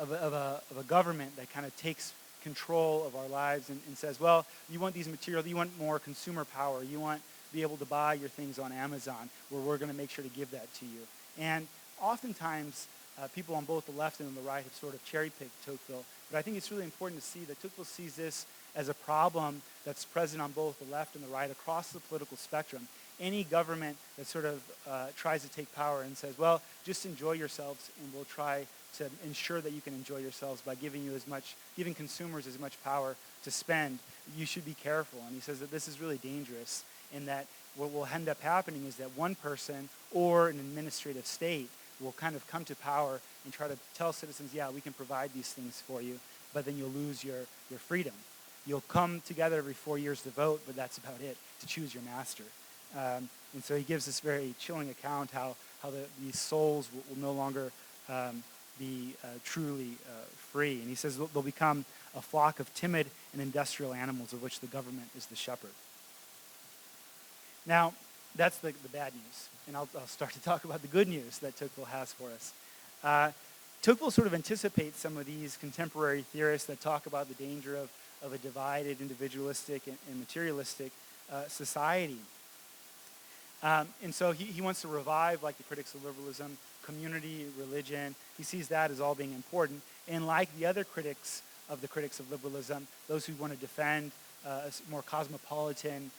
a government that kind of takes control of our lives and says, well, you want these materials, you want more consumer power, you want to be able to buy your things on Amazon, where we're going to make sure to give that to you. And oftentimes, people on both the left and on the right have sort of cherry-picked Tocqueville, but I think it's really important to see that Tocqueville sees this as a problem that's present on both the left and the right across the political spectrum. Any government that sort of tries to take power and says, well, just enjoy yourselves, and we'll try to ensure that you can enjoy yourselves by giving consumers as much power to spend, you should be careful. And he says that this is really dangerous, and that what will end up happening is that one person or an administrative state will kind of come to power and try to tell citizens, yeah, we can provide these things for you, but then you'll lose your freedom. You'll come together every 4 years to vote, but that's about it, to choose your master. And so he gives this very chilling account how these souls will no longer be truly free. And he says they'll become a flock of timid and industrial animals of which the government is the shepherd. Now, that's the bad news. And I'll start to talk about the good news that Tocqueville has for us. Tocqueville sort of anticipates some of these contemporary theorists that talk about the danger of a divided, individualistic, and materialistic society. And so he wants to revive, like the critics of liberalism, community, religion. He sees that as all being important. And like the other critics of liberalism, those who want to defend a more cosmopolitan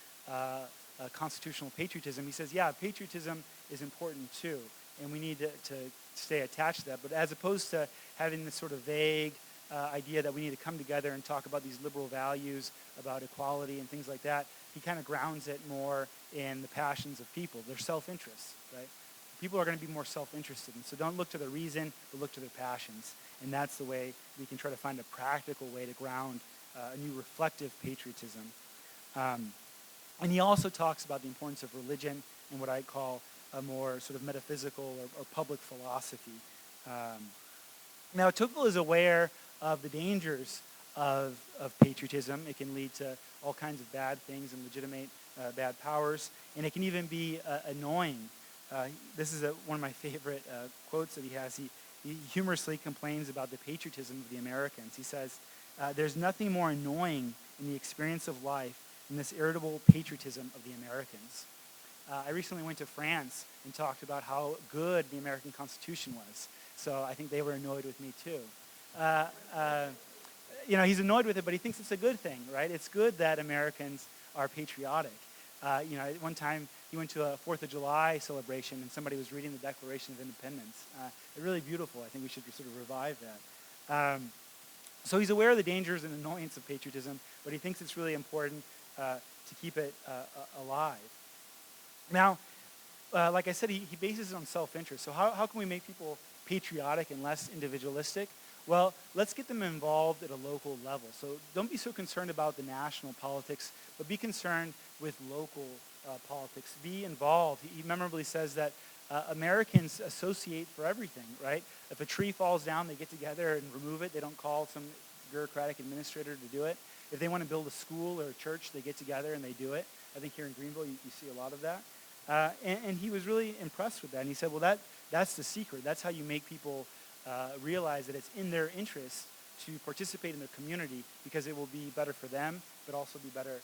constitutional patriotism, he says, yeah, patriotism is important too, and we need to stay attached to that. But as opposed to having this sort of vague idea that we need to come together and talk about these liberal values, about equality and things like that, he kind of grounds it more in the passions of people, their self-interest, right? People are going to be more self-interested, and so don't look to their reason, but look to their passions. And that's the way we can try to find a practical way to ground a new reflective patriotism. And he also talks about the importance of religion and what I call a more sort of metaphysical or public philosophy. Now, Tocqueville is aware of the dangers of patriotism. It can lead to all kinds of bad things and legitimate bad powers, and it can even be annoying. This is one of my favorite quotes that he has. He humorously complains about the patriotism of the Americans. He says, there's nothing more annoying in the experience of life than this irritable patriotism of the Americans. I recently went to France and talked about how good the American Constitution was. So I think they were annoyed with me too. He's annoyed with it, but he thinks it's a good thing, right? It's good that Americans are patriotic. One time he went to a 4th of July celebration and somebody was reading the Declaration of Independence. Really beautiful. I think we should sort of revive that. So he's aware of the dangers and annoyance of patriotism, but he thinks it's really important to keep it alive. Now, like I said, he bases it on self-interest. So how can we make people patriotic and less individualistic? Well, let's get them involved at a local level. So don't be so concerned about the national politics, but be concerned with local politics. Be involved. He memorably says that Americans associate for everything, right? If a tree falls down, they get together and remove it. They don't call some bureaucratic administrator to do it. If they want to build a school or a church, they get together and they do it. I think here in Greenville, you see a lot of that. And he was really impressed with that. And he said, well, that's the secret. That's how you make people realize that it's in their interest to participate in their community, because it will be better for them, but also be better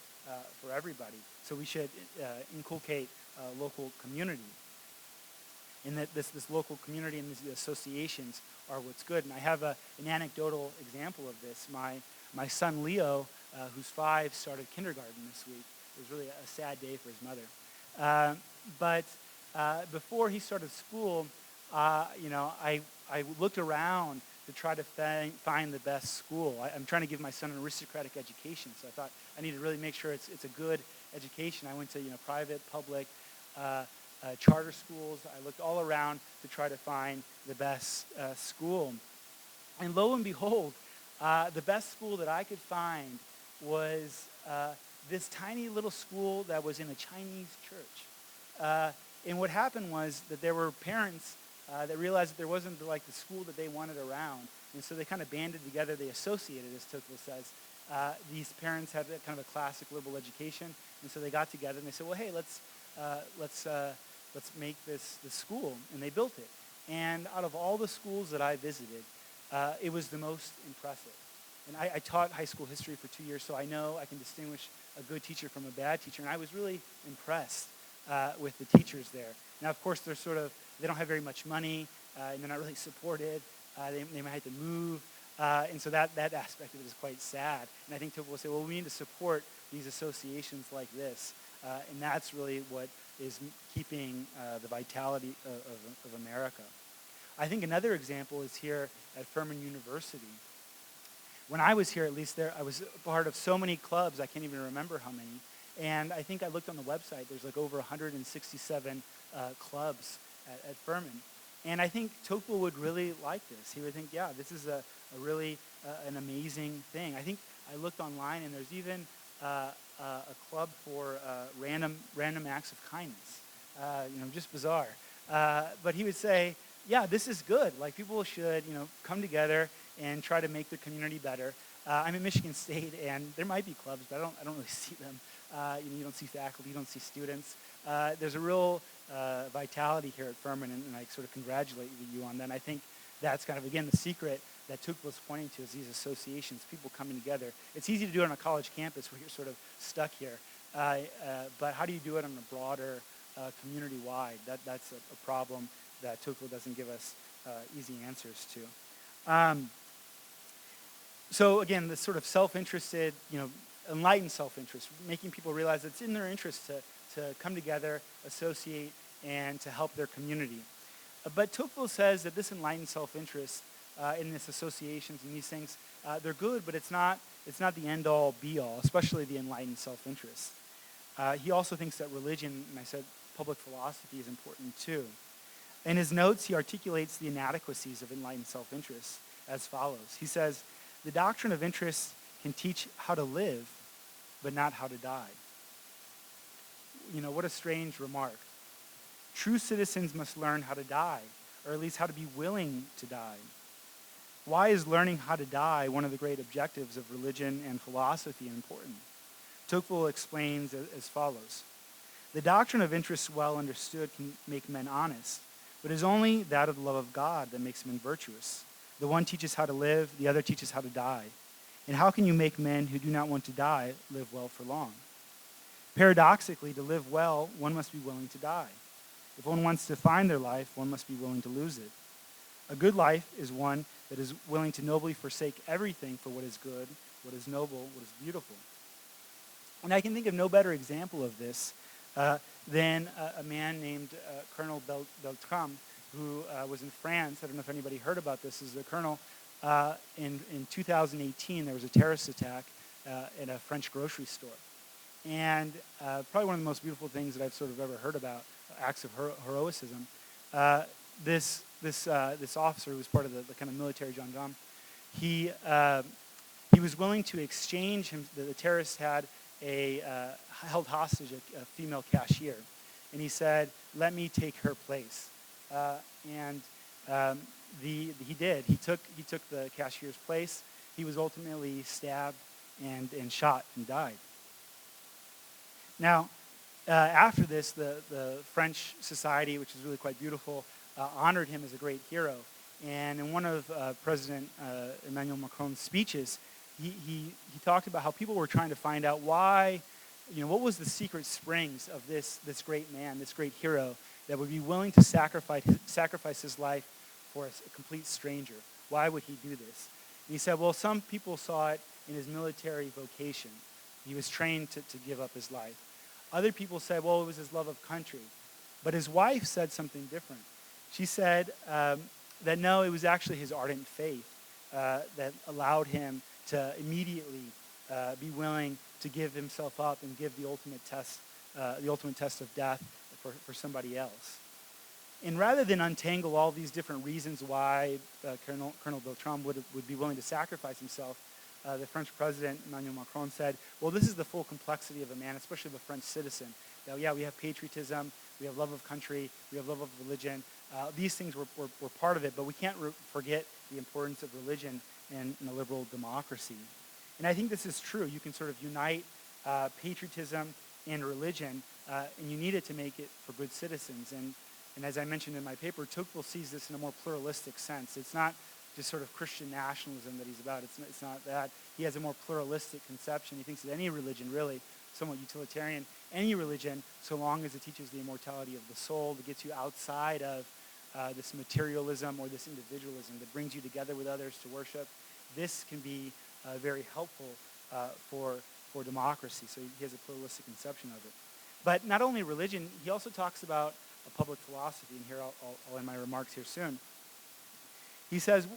for everybody. So we should inculcate local community. And that this local community and these associations are what's good. And I have an anecdotal example of this. My son Leo, who's 5, started kindergarten this week. It was really a sad day for his mother. But before he started school, I looked around to try to find the best school. I'm trying to give my son an aristocratic education, so I thought I need to really make sure it's a good education. I went to private, public, charter schools. I looked all around to try to find the best school. And lo and behold, the best school that I could find was this tiny little school that was in a Chinese church. And what happened was that there were parents that realized that there wasn't the school that they wanted around. And so they kind of banded together. They associated, as Tocqueville says. These parents had kind of a classic liberal education. And so they got together and they said, well, hey, let's make this school. And they built it. And out of all the schools that I visited, it was the most impressive. And I taught high school history for 2 years, so I know I can distinguish a good teacher from a bad teacher. And I was really impressed with the teachers there. Now, of course, they don't have very much money, and they're not really supported. They might have to move. And so that aspect of it is quite sad. And I think Tocqueville will say, well, we need to support these associations like this. And that's really what is keeping the vitality of America. I think another example is here at Furman University. When I was here, at least I was part of so many clubs, I can't even remember how many. And I think I looked on the website, there's like over 167 clubs at Furman. And I think Tocqueville would really like this. He would think, yeah, this is a really an amazing thing. I think I looked online, and there's even a club for random acts of kindness. Just bizarre. But he would say, yeah, this is good. Like, people should, come together and try to make their community better. I'm at Michigan State, and there might be clubs, but I don't really see them. You don't see faculty, you don't see students. There's a real vitality here at Furman, and I sort of congratulate you on that. And I think that's kind of, again, the secret that Tocqueville is pointing to, is these associations, people coming together. It's easy to do it on a college campus where you're sort of stuck here. But how do you do it on a broader community-wide? That's a problem that Tocqueville doesn't give us easy answers to. So again, this sort of self-interested, enlightened self-interest, making people realize it's in their interest to come together, associate, and to help their community. But Tocqueville says that this enlightened self-interest in these associations and these things, they're good, but it's not the end-all, be-all, especially the enlightened self-interest. He also thinks that religion, and I said public philosophy, is important too. In his notes, he articulates the inadequacies of enlightened self-interest as follows. He says, the doctrine of interest can teach how to live, but not how to die. What a strange remark. True citizens must learn how to die, or at least how to be willing to die. Why is learning how to die one of the great objectives of religion and philosophy important? Tocqueville explains as follows. The doctrine of interest, well understood, can make men honest, but it is only that of the love of God that makes men virtuous. The one teaches how to live, the other teaches how to die. And how can you make men who do not want to die live well for long? Paradoxically, to live well, one must be willing to die. If one wants to find their life, one must be willing to lose it. A good life is one that is willing to nobly forsake everything for what is good, what is noble, what is beautiful. And I can think of no better example of this than a man named Colonel Beltrame, who was in France. I don't know if anybody heard about this. As the colonel, in 2018, there was a terrorist attack in a French grocery store. And probably one of the most beautiful things that I've sort of ever heard about, acts of heroism. This officer, who was part of the kind of military gendarme, he was willing to exchange him. The terrorists had held hostage a female cashier, and he said, "Let me take her place." He did. He took the cashier's place. He was ultimately stabbed and shot and died. Now, after this, the French society, which is really quite beautiful, honored him as a great hero. And in one of President Emmanuel Macron's speeches, he talked about how people were trying to find out why, what was the secret springs of this great man, this great hero, that would be willing to sacrifice his life for a complete stranger. Why would he do this? And he said, well, some people saw it in his military vocation. He was trained to give up his life. Other people said, well, it was his love of country. But his wife said something different. She said that no, it was actually his ardent faith that allowed him to immediately be willing to give himself up and give the ultimate test of death for somebody else. And rather than untangle all these different reasons why Colonel Beltrame would be willing to sacrifice himself, the French president, Emmanuel Macron, said, well, this is the full complexity of a man, especially of a French citizen. That, yeah, we have patriotism, we have love of country, we have love of religion. These things were part of it, but we can't forget the importance of religion in a liberal democracy. And I think this is true. You can sort of unite patriotism and religion, and you need it to make it for good citizens. And as I mentioned in my paper, Tocqueville sees this in a more pluralistic sense. It's not just sort of Christian nationalism that he's about. It's not that. He has a more pluralistic conception. He thinks that any religion, really, somewhat utilitarian, any religion, so long as it teaches the immortality of the soul, that gets you outside of this materialism or this individualism, that brings you together with others to worship, this can be very helpful for democracy. So he has a pluralistic conception of it. But not only religion, he also talks about a public philosophy, and here I'll end my remarks here soon. He says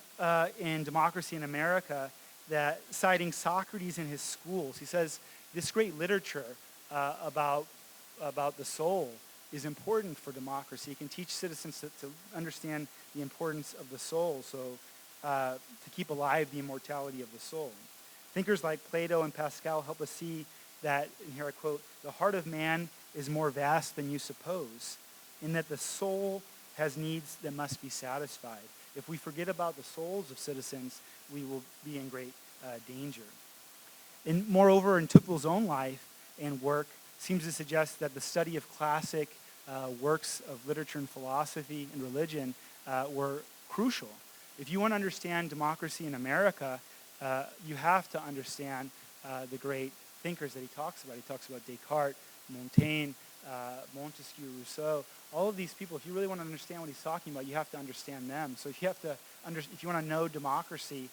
in Democracy in America that, citing Socrates and his schools, he says this great literature about the soul is important for democracy. It can teach citizens to understand the importance of the soul, so to keep alive the immortality of the soul. Thinkers like Plato and Pascal help us see that, and here I quote, "The heart of man is more vast than you suppose, in that the soul has needs that must be satisfied. If we forget about the souls of citizens, we will be in great danger." And moreover, in Tocqueville's own life and work, seems to suggest that the study of classic works of literature and philosophy and religion were crucial. If you want to understand democracy in America, you have to understand the great thinkers that he talks about. He talks about Descartes, Montaigne, Montesquieu, Rousseau. All of these people, if you really want to understand what he's talking about, you have to understand them. So if you want to know democracy,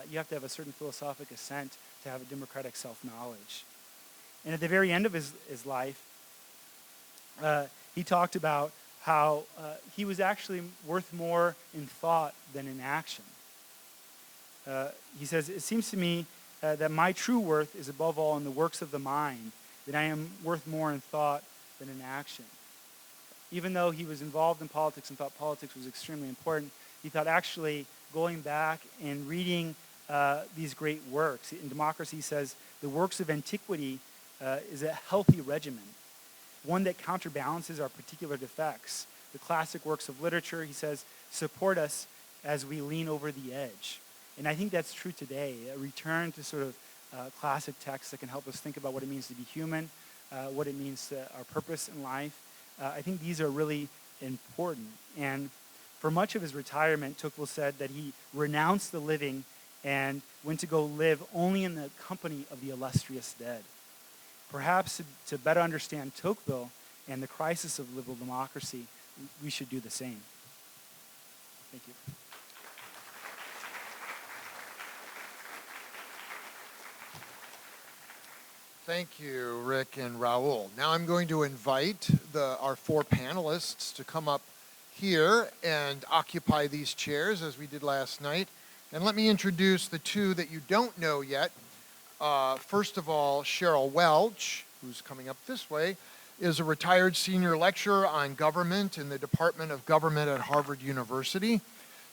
you have to have a certain philosophic assent to have a democratic self-knowledge. And at the very end of his life, he talked about how he was actually worth more in thought than in action. He says, "It seems to me that my true worth is above all in the works of the mind, that I am worth more in thought than in action." Even though he was involved in politics and thought politics was extremely important, he thought actually going back and reading these great works. In Democracy, he says, "The works of antiquity is a healthy regimen, one that counterbalances our particular defects. The classic works of literature," he says, "support us as we lean over the edge." And I think that's true today. A return to sort of classic texts that can help us think about what it means to be human, what it means to our purpose in life. I think these are really important. And for much of his retirement, Tocqueville said that he renounced the living and went to go live only in the company of the illustrious dead. Perhaps to better understand Tocqueville and the crisis of liberal democracy, we should do the same. Thank you. Thank you, Rick and Raul. Now I'm going to invite our four panelists to come up here and occupy these chairs as we did last night. And let me introduce the two that you don't know yet. First of all, Cheryl Welch, who's coming up this way, is a retired senior lecturer on government in the Department of Government at Harvard University.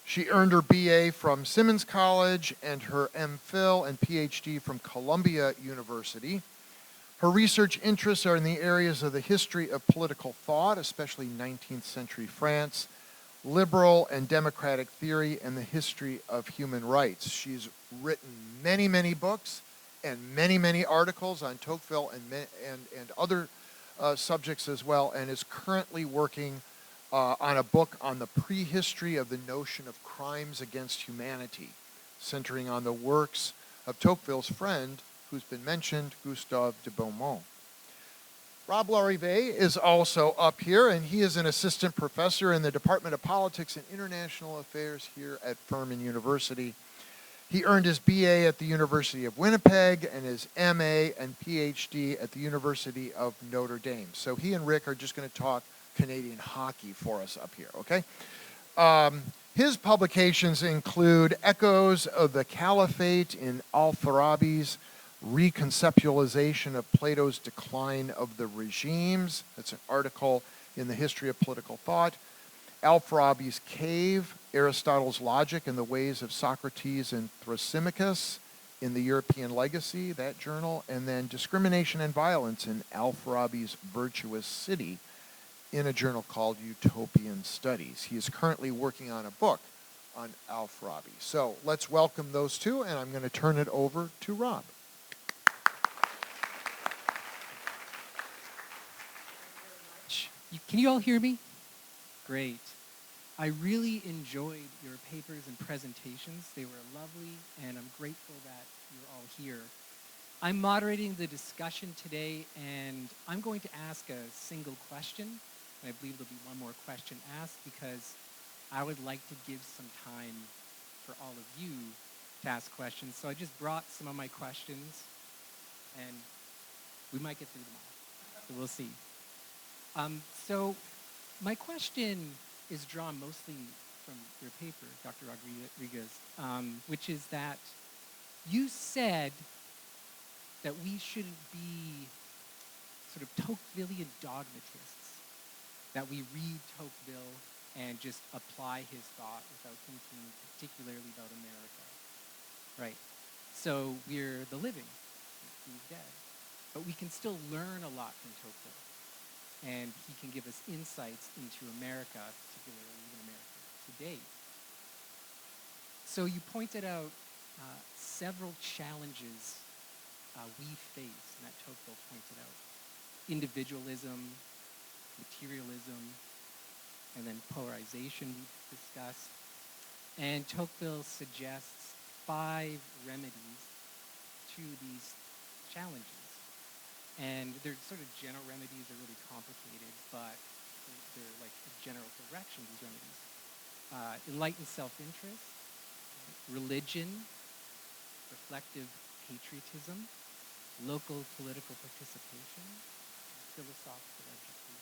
She earned her BA from Simmons College and her MPhil and PhD from Columbia University. Her research interests are in the areas of the history of political thought, especially 19th century France, liberal and democratic theory, and the history of human rights. She's written many, many books and many, many articles on Tocqueville and other subjects as well, and is currently working on a book on the prehistory of the notion of crimes against humanity, centering on the works of Tocqueville's friend, who's been mentioned, Gustave de Beaumont. Rob Larive is also up here, and he is an assistant professor in the Department of Politics and International Affairs here at Furman University. He earned his BA at the University of Winnipeg and his MA and PhD at the University of Notre Dame. So he and Rick are just going to talk Canadian hockey for us up here, okay? His publications include Echoes of the Caliphate in Al-Farabi's Reconceptualization of Plato's Decline of the Regimes. That's an article in the History of Political Thought. Al-Farabi's Cave, Aristotle's Logic and the Ways of Socrates and Thrasymachus in the European Legacy, that journal. And then Discrimination and Violence in Al-Farabi's Virtuous City in a journal called Utopian Studies. He is currently working on a book on Al-Farabi. So let's welcome those two, and I'm going to turn it over to Rob. Can you all hear me? Great. I really enjoyed your papers and presentations. They were lovely, and I'm grateful that you're all here. I'm moderating the discussion today, and I'm going to ask a single question. And I believe there'll be one more question asked because I would like to give some time for all of you to ask questions. So I just brought some of my questions, and we might get through them all. So we'll see. So my question is drawn mostly from your paper, Dr. Rodriguez, which is that you said that we shouldn't be sort of Tocquevillian dogmatists, that we read Tocqueville and just apply his thought without thinking particularly about America. Right. So we're the living, he's dead. But we can still learn a lot from Tocqueville. And he can give us insights into America, particularly even America today. So you pointed out several challenges we face, and that Tocqueville pointed out. Individualism, materialism, and then polarization we've discussed. And Tocqueville suggests 5 remedies to these challenges. And they're sort of general remedies, they're really complicated, but they're like a general direction, these remedies. Enlightened self-interest, religion, reflective patriotism, local political participation, philosophical education.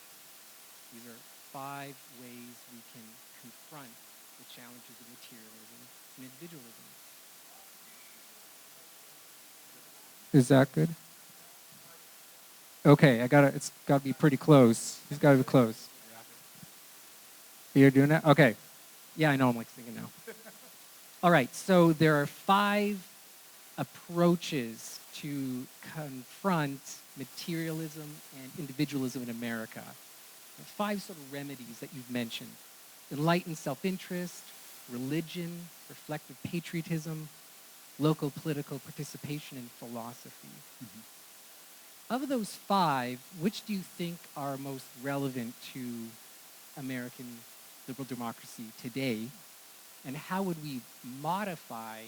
These are 5 ways we can confront the challenges of materialism and individualism. Is that good? Okay, it's got to be pretty close. It's got to be close. You're doing that? Okay. Yeah, I know, I'm like thinking now. All right, so there are 5 approaches to confront materialism and individualism in America. 5 sort of remedies that you've mentioned. Enlightened self-interest, religion, reflective patriotism, local political participation, and philosophy. Mm-hmm. Of those 5, which do you think are most relevant to American liberal democracy today? And how would we modify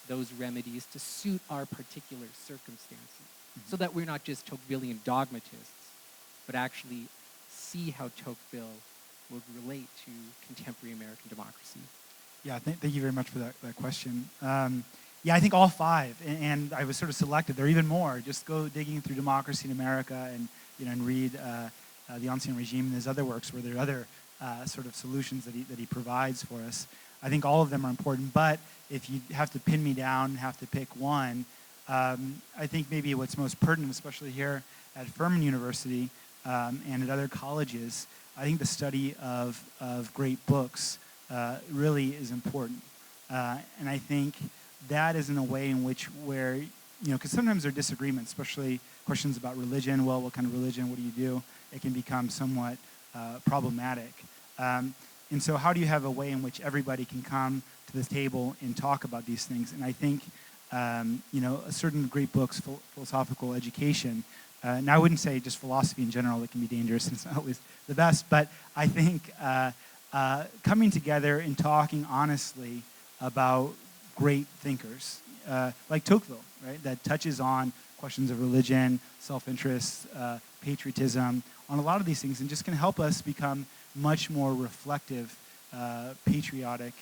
those remedies to suit our particular circumstances? Mm-hmm. So that we're not just Tocquevillian dogmatists, but actually see how Tocqueville would relate to contemporary American democracy. Yeah, thank you very much for that question. Yeah, I think all 5, and I was sort of selected. There are even more. Just go digging through Democracy in America, and read the Ancien Regime and his other works, where there are other sort of solutions that he provides for us. I think all of them are important. But if you have to pin me down and have to pick one, I think maybe what's most pertinent, especially here at Furman University and at other colleges, I think the study of great books really is important. And I think that is in a way in which because sometimes there are disagreements, especially questions about religion. Well, what kind of religion? What do you do? It can become somewhat problematic. And so how do you have a way in which everybody can come to the table and talk about these things? And I think, a certain great books, philosophical education, and I wouldn't say just philosophy in general, it can be dangerous and it's not always the best, but I think coming together and talking honestly about great thinkers, like Tocqueville, right, that touches on questions of religion, self-interest, patriotism, on a lot of these things, and just can help us become much more reflective, patriotic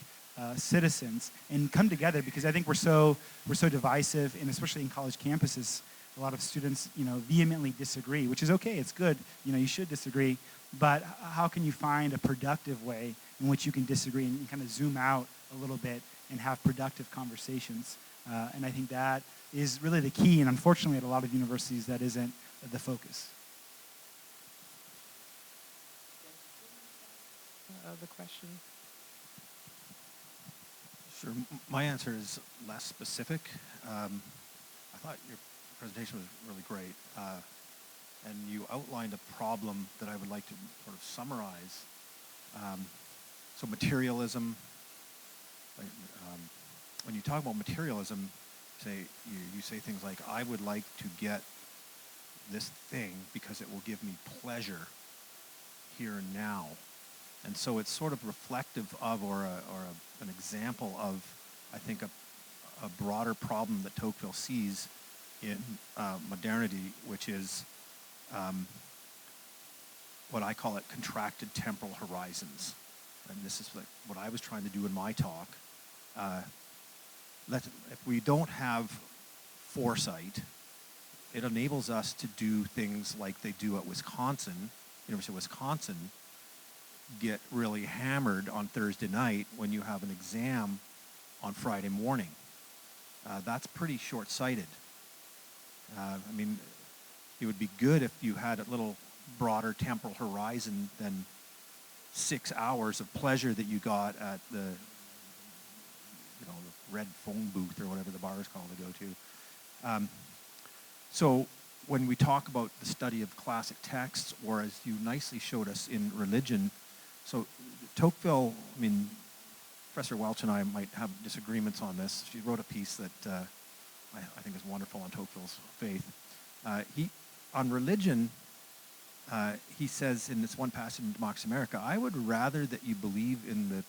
citizens, and come together, because I think we're so divisive, and especially in college campuses, a lot of students, vehemently disagree, which is okay. It's good. You should disagree, but how can you find a productive way in which you can disagree and kind of zoom out a little bit and have productive conversations? And I think that is really the key, and unfortunately at a lot of universities that isn't the focus. The question? Sure. My answer is less specific. I thought your presentation was really great, and you outlined a problem that I would like to sort of summarize. So materialism, when you talk about materialism, you say things like, I would like to get this thing because it will give me pleasure here and now. And so it's sort of reflective of, an example of, I think, a broader problem that Tocqueville sees in modernity, which is what I call it contracted temporal horizons. And this is what I was trying to do in my talk. If we don't have foresight, it enables us to do things like they do at Wisconsin, University of Wisconsin, get really hammered on Thursday night when you have an exam on Friday morning. That's pretty short-sighted. I mean, it would be good if you had a little broader temporal horizon than 6 hours of pleasure that you got at the red phone booth or whatever the bar is called to go to. So when we talk about the study of classic texts, or as you nicely showed us in religion, so Tocqueville, I mean, Professor Welch and I might have disagreements on this. She wrote a piece that I think is wonderful on Tocqueville's faith. On religion, he says in this one passage in Democracy America, I would rather that you believe in the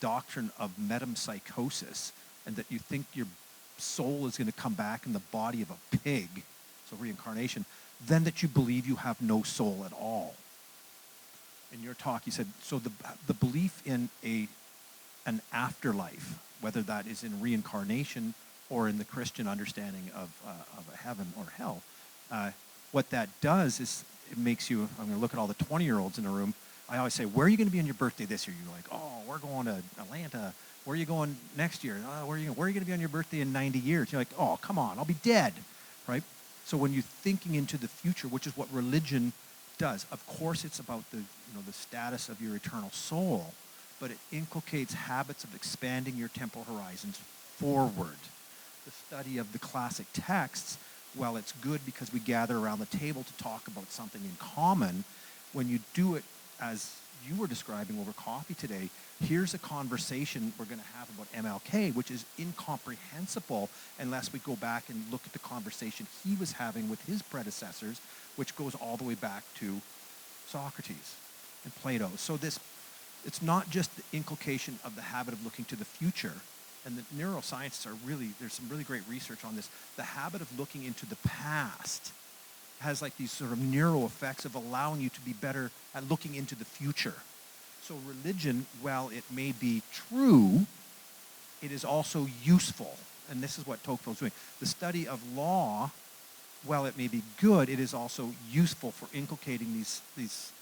doctrine of metempsychosis, and that you think your soul is going to come back in the body of a pig, so reincarnation, than that you believe you have no soul at all. In your talk, you said, so the belief in an afterlife, whether that is in reincarnation or in the Christian understanding of a heaven or hell, what that does is it makes you, I'm going to look at all the 20-year-olds in the room. I always say, where are you going to be on your birthday this year? You're like, oh, we're going to Atlanta. Where are you going next year? Where are you going to be on your birthday in 90 years? You're like, oh, come on, I'll be dead, right? So when you're thinking into the future, which is what religion does, of course it's about the status of your eternal soul, but it inculcates habits of expanding your temporal horizons forward. The study of the classic texts, well, it's good because we gather around the table to talk about something in common. When you do it as you were describing over coffee today, here's a conversation we're going to have about MLK, which is incomprehensible unless we go back and look at the conversation he was having with his predecessors, which goes all the way back to Socrates and Plato. So it's not just the inculcation of the habit of looking to the future, and the neuroscientists there's some really great research on this. The habit of looking into the past has like these sort of neuro effects of allowing you to be better at looking into the future. So religion, while it may be true, it is also useful. And this is what Tocqueville's doing. The study of law, while it may be good, it is also useful for inculcating these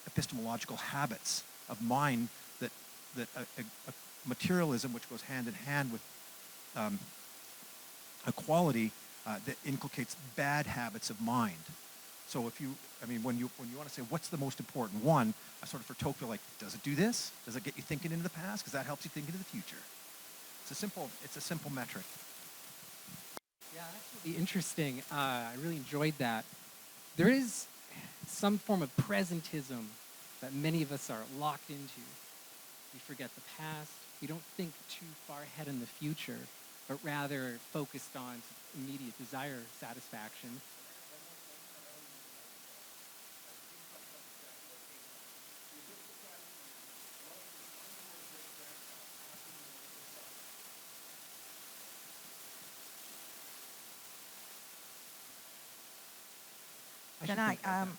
epistemological habits of mind that a materialism, which goes hand in hand with equality, that inculcates bad habits of mind. So when you want to say what's the most important one, I sort of for Tocqueville, like, does it do this? Does it get you thinking into the past? Because that helps you think into the future. It's a simple metric. Yeah, that's really interesting. I really enjoyed that. There is some form of presentism that many of us are locked into. We forget the past. We don't think too far ahead in the future, but rather focused on immediate desire satisfaction. Can I?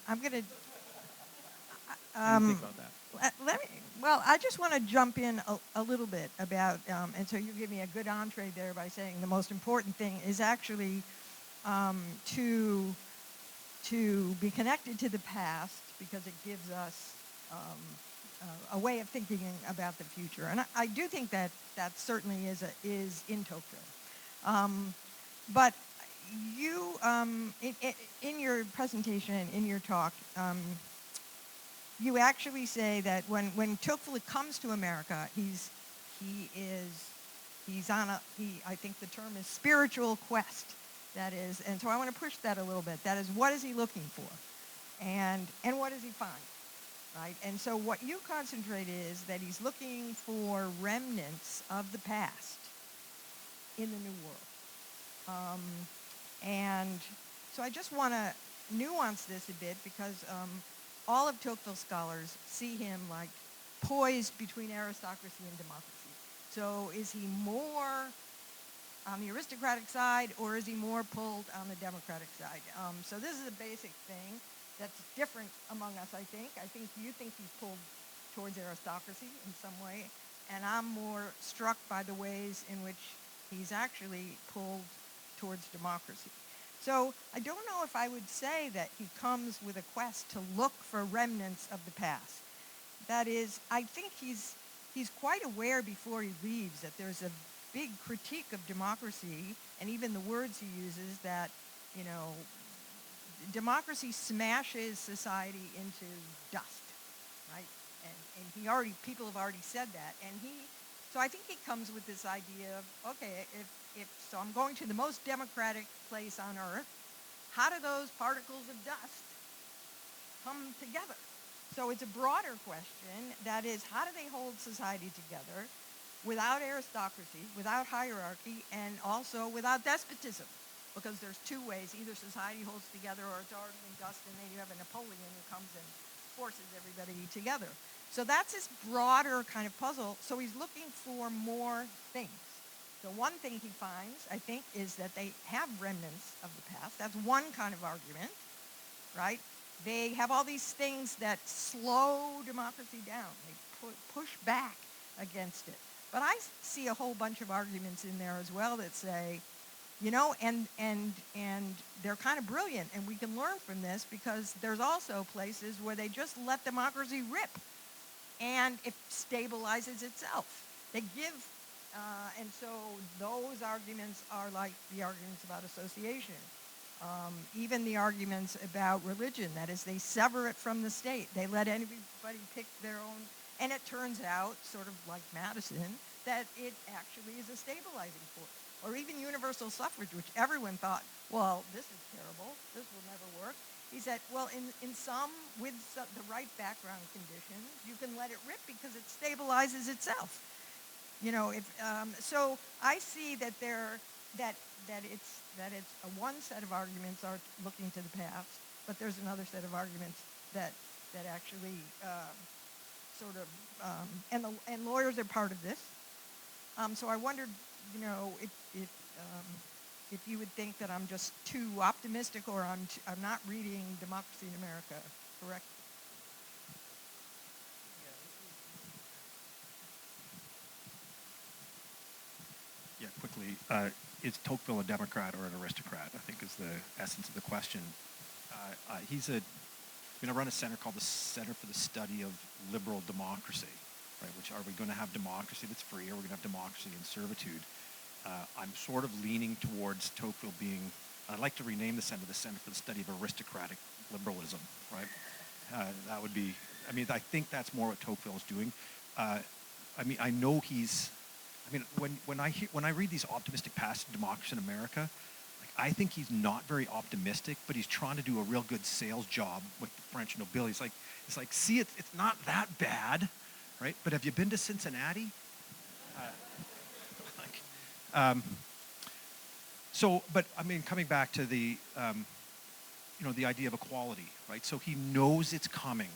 I'm going to. What do you think about that? I just want to jump in a little bit about, and so you give me a good entree there by saying the most important thing is actually to be connected to the past, because it gives us a way of thinking about the future, and I do think that certainly is in Tocqueville, but you in your presentation, in your talk. You actually say that when Tocqueville comes to America, he's on I think the term is spiritual quest. That is, and so I want to push that a little bit. That is, what is he looking for, and what does he find, right? And so what you concentrate is that he's looking for remnants of the past in the New World, and so I just want to nuance this a bit, because all of Tocqueville's scholars see him like poised between aristocracy and democracy. So is he more on the aristocratic side, or is he more pulled on the democratic side? So this is a basic thing that's different among us, I think. I think you think he's pulled towards aristocracy in some way, and I'm more struck by the ways in which he's actually pulled towards democracy. So I don't know if I would say that he comes with a quest to look for remnants of the past. That is, I think he's quite aware before he leaves that there's a big critique of democracy, and even the words he uses that, you know, democracy smashes society into dust, right? And people have already said that, so I think he comes with this idea of, okay, so I'm going to the most democratic place on earth, how do those particles of dust come together? So it's a broader question, that is, how do they hold society together without aristocracy, without hierarchy, and also without despotism? Because there's two ways, either society holds together or it's already in dust, and then you have a Napoleon who comes and forces everybody together. So that's this broader kind of puzzle. So he's looking for more things. So one thing he finds, I think, is that they have remnants of the past. That's one kind of argument, right? They have all these things that slow democracy down. They push back against it. But I see a whole bunch of arguments in there as well that say, you know, and they're kind of brilliant, and we can learn from this, because there's also places where they just let democracy rip, and it stabilizes itself. They give, and so those arguments are like the arguments about association. Even the arguments about religion, that is, they sever it from the state. They let anybody pick their own, and it turns out, sort of like Madison, that it actually is a stabilizing force. Or even universal suffrage, which everyone thought, well, this is terrible, this will never work. He said, well, in some, with the right background conditions, you can let it rip because it stabilizes itself. You know, so I see that it's one set of arguments are looking to the past, but there's another set of arguments that actually and lawyers are part of this. So I wondered, you know, if you would think that I'm just too optimistic, or I'm not reading Democracy in America correctly. Yeah, quickly. Is Tocqueville a Democrat or an aristocrat? I think is the essence of the question. I run a center called the Center for the Study of Liberal Democracy, right? Which, are we going to have democracy that's free, or are we going to have democracy in servitude? I'm sort of leaning towards Tocqueville being, I'd like to rename the Center for the Study of Aristocratic Liberalism, right? That would be, I think that's more what Tocqueville is doing. I know he's, when I read these optimistic passages of democracy in America, I think he's not very optimistic, but he's trying to do a real good sales job with the French nobility. It's like, see, it's not that bad, right? But have you been to Cincinnati? Coming back to the, the idea of equality, right? So he knows it's coming,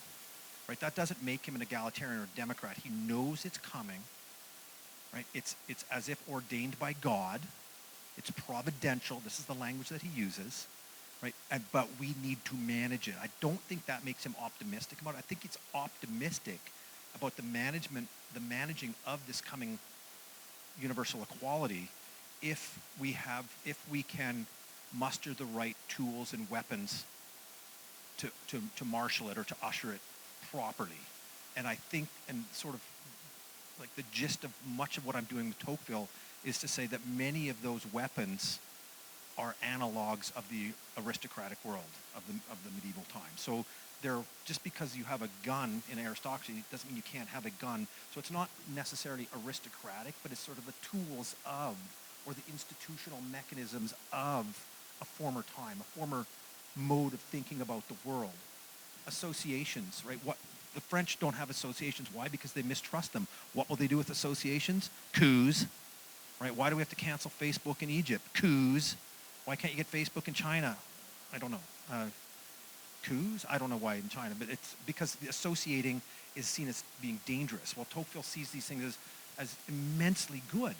right? That doesn't make him an egalitarian or a Democrat. He knows it's coming, right? It's as if ordained by God. It's providential. This is the language that he uses, right? But we need to manage it. I don't think that makes him optimistic about it. I think he's optimistic about the managing of this coming universal equality, if we can muster the right tools and weapons to marshal it or to usher it properly. And I think, and sort of like the gist of much of what I'm doing with Tocqueville is to say that many of those weapons are analogs of the aristocratic world of the medieval times. So just because you have a gun in aristocracy doesn't mean you can't have a gun. So it's not necessarily aristocratic, but it's sort of the tools of, or the institutional mechanisms of, a former time, a former mode of thinking about the world. Associations, right? The French don't have associations. Why? Because they mistrust them. What will they do with associations? Coups, right? Why do we have to cancel Facebook in Egypt? Coups. Why can't you get Facebook in China? I don't know. coups. I don't know why in China, but it's because the associating is seen as being dangerous. Well, Tocqueville sees these things as immensely good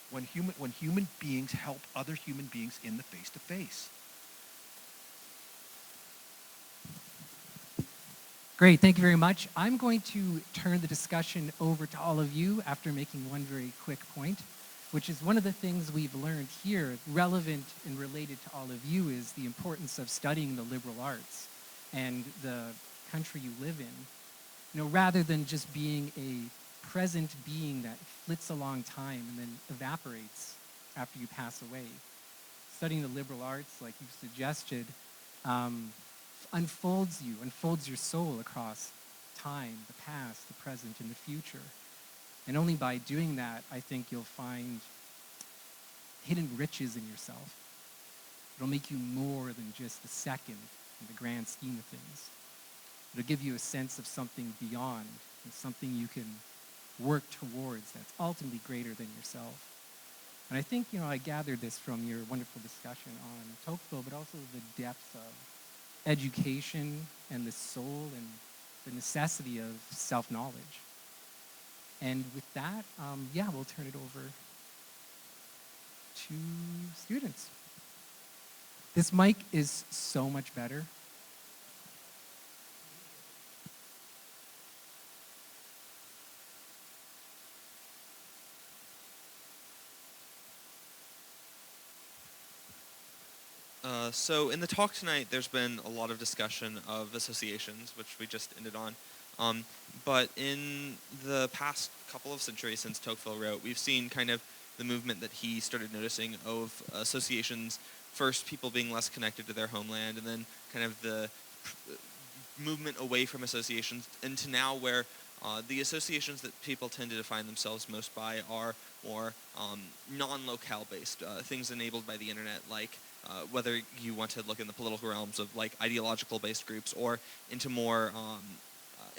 when human beings help other human beings in the face-to-face. Great, thank you very much. I'm going to turn the discussion over to all of you after making one very quick point, which is one of the things we've learned here, relevant and related to all of you, is the importance of studying the liberal arts and the country you live in. You know, rather than just being a present being that flits along time and then evaporates after you pass away. Studying the liberal arts, like you've suggested, unfolds your soul across time, the past, the present, and the future. And only by doing that, I think you'll find hidden riches in yourself. It'll make you more than just the second in the grand scheme of things. It'll give you a sense of something beyond, and something you can work towards that's ultimately greater than yourself. And I think, you know, I gathered this from your wonderful discussion on Tocqueville, but also the depth of education and the soul and the necessity of self-knowledge. And with that, we'll turn it over to students. This mic is so much better. So in the talk tonight, there's been a lot of discussion of associations, which we just ended on. But in the past couple of centuries since Tocqueville wrote, we've seen kind of the movement that he started noticing of associations, first people being less connected to their homeland, and then kind of the movement away from associations into now where the associations that people tend to define themselves most by are more non-locale based, things enabled by the internet, like whether you want to look in the political realms of like ideological based groups or into more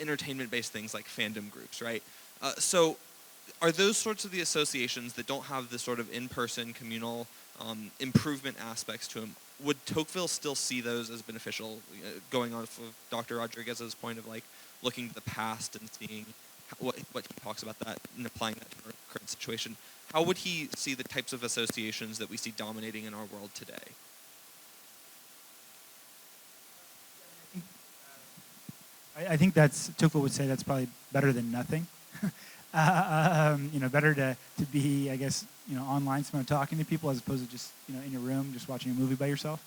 entertainment based things like fandom groups, right? So are those sorts of the associations that don't have the sort of in-person communal improvement aspects to them, would Tocqueville still see those as beneficial, going on with Dr. Rodriguez's point of like looking to the past and seeing what he talks about that and applying that to our current situation? How would he see the types of associations that we see dominating in our world today? I think Tocqueville would say that's probably better than nothing. Better to be, I guess, online, someone talking to people as opposed to just, in your room, just watching a movie by yourself.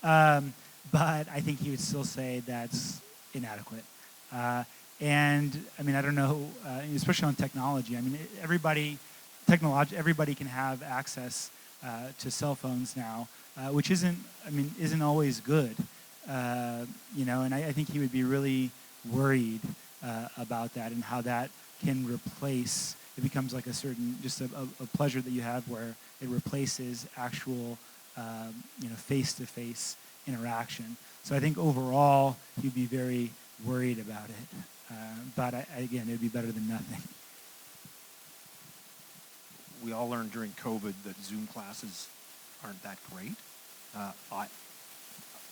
But I think he would still say that's inadequate. And I mean, I don't know, especially on technology. I mean, everybody can have access to cell phones now, which isn't always good. And I think he would be really worried about that and how that can replace. It becomes like a pleasure that you have where it replaces actual, face-to-face interaction. So I think overall he'd be very worried about it. But again, it'd be better than nothing. We all learned during COVID that Zoom classes aren't that great.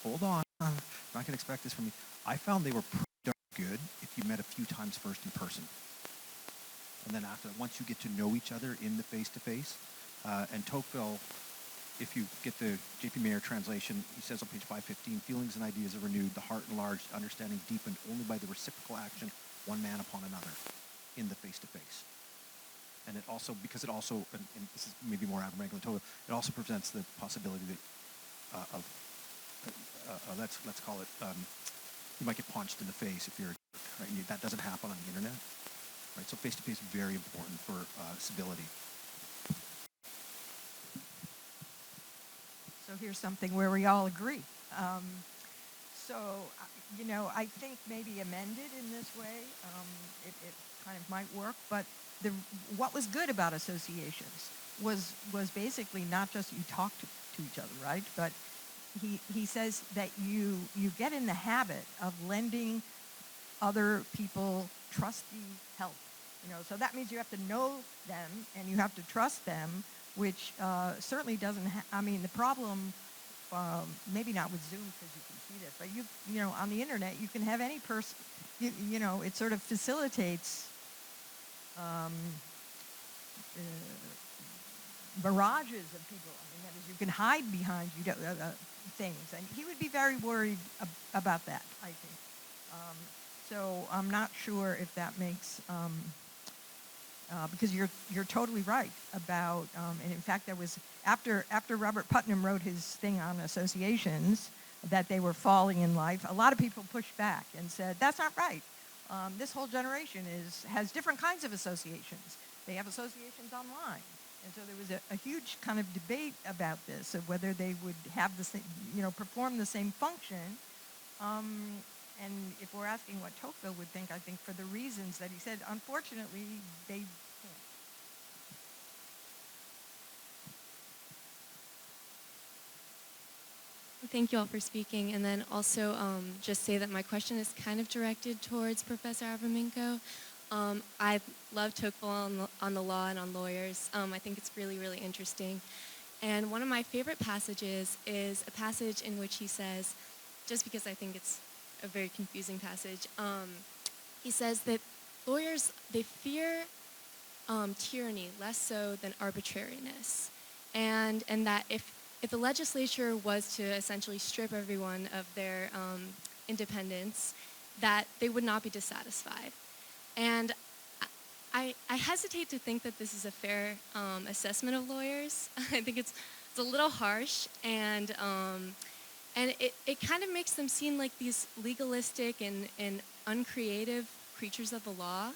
Hold on, I'm not going to expect this from you. I found they were pretty darn good if you met a few times first in person. And then after, once you get to know each other in the face-to-face, and Tocqueville, if you get the J.P. Mayer translation, he says on page 515, feelings and ideas are renewed, the heart enlarged, understanding deepened only by the reciprocal action, one man upon another, in the face-to-face. And it also, and this is maybe more Avramenko than Tocqueville, it also presents the possibility that let's call it, you might get punched in the face if you're, right? That doesn't happen on the internet, right? So face-to-face is very important for civility. So here's something where we all agree. I think maybe amended in this way, it kind of might work. But what was good about associations was basically not just you talk to each other, right? But he says that you get in the habit of lending other people trusty help. So that means you have to know them and you have to trust them, which certainly doesn't. The problem maybe not with Zoom because you can see this, but you know, on the internet, you can have any person, you know, it sort of facilitates um, uh, barrages of people. I mean, that is, you can hide behind things, and he would be very worried about that, I think. So I'm not sure if that makes, because you're totally right about, and in fact, there was after Robert Putnam wrote his thing on associations that they were falling in life. A lot of people pushed back and said that's not right. This whole generation has different kinds of associations. They have associations online. And so there was a huge kind of debate about this, of whether they would have the same, you know, perform the same function. And if we're asking what Tocqueville would think, I think for the reasons that he said, unfortunately, they can't. Thank you all for speaking, and then also just say that my question is kind of directed towards Professor Avramenko. I love Tocqueville on the law and on lawyers. I think it's really, really interesting. And one of my favorite passages is a passage in which he says, just because I think it's a very confusing passage, he says that lawyers, they fear tyranny less so than arbitrariness. And that if the legislature was to essentially strip everyone of their independence, that they would not be dissatisfied. And I hesitate to think that this is a fair assessment of lawyers. I think it's a little harsh, and it kind of makes them seem like these legalistic and uncreative creatures of the law.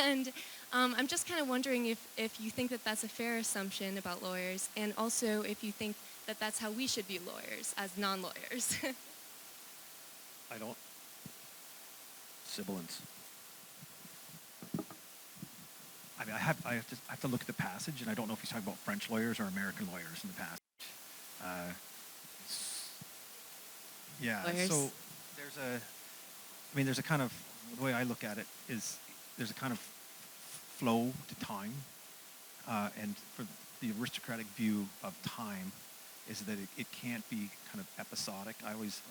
And I'm just kind of wondering if you think that that's a fair assumption about lawyers, and also if you think that that's how we should view lawyers as non-lawyers. I don't. Sibilance. I mean, I have to look at the passage, and I don't know if he's talking about French lawyers or American lawyers in the passage. Yeah. Lawyers. So there's a kind of, the way I look at it is there's a kind of flow to time, and for the aristocratic view of time is that it can't be kind of episodic. I always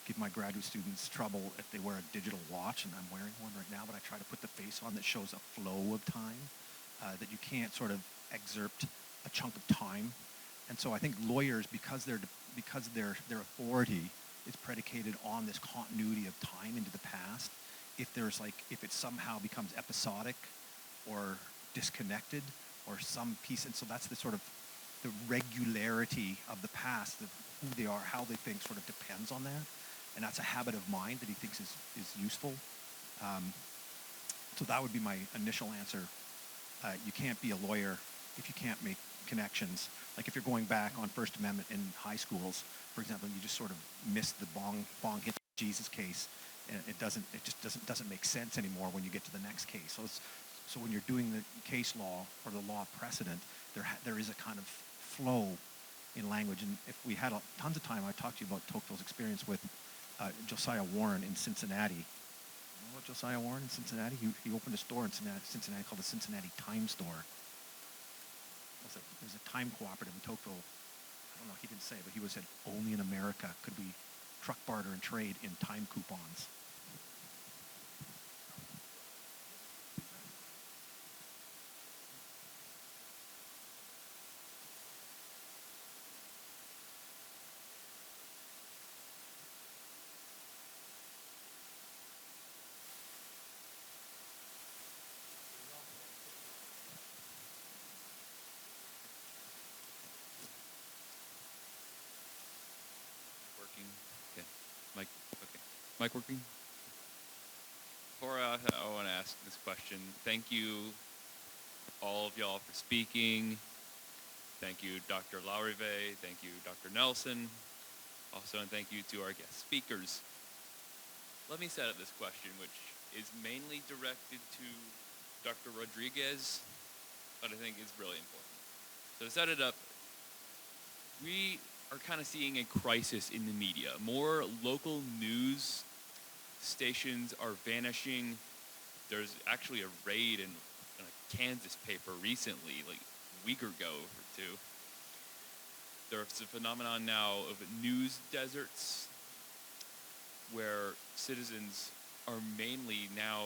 give my graduate students trouble if they wear a digital watch, and I'm wearing one right now, but I try to put the face on that shows a flow of time, that you can't sort of excerpt a chunk of time. And so I think lawyers, because their authority is predicated on this continuity of time into the past, if it somehow becomes episodic or disconnected or some piece, and so that's the sort of the regularity of the past, of who they are, how they think, sort of depends on that. And that's a habit of mind that he thinks is useful. So that would be my initial answer. You can't be a lawyer if you can't make connections. Like if you're going back on First Amendment in high schools, for example, you just sort of miss the bong hit Jesus case, and it just doesn't make sense anymore when you get to the next case. So when you're doing the case law or the law precedent, there is a kind of flow in language. And if we had tons of time, I'd talk to you about Tocqueville's experience with Josiah Warren in Cincinnati. You know about Josiah Warren in Cincinnati? He opened a store in Cincinnati called the Cincinnati Time Store. It was a time cooperative, and Tocqueville, I don't know, he didn't say, but he said, only in America could we truck barter and trade in time coupons. Mic working? Before I want to ask this question, thank you all of y'all for speaking. Thank you, Dr. Laurive. Thank you, Dr. Nelson. Also, and thank you to our guest speakers. Let me set up this question, which is mainly directed to Dr. Rodriguez, but I think is really important. So to set it up, we are kind of seeing a crisis in the media. More local news stations are vanishing. There's actually a raid in a Kansas paper recently, like a week ago or two. there's a phenomenon now of news deserts where citizens are mainly now,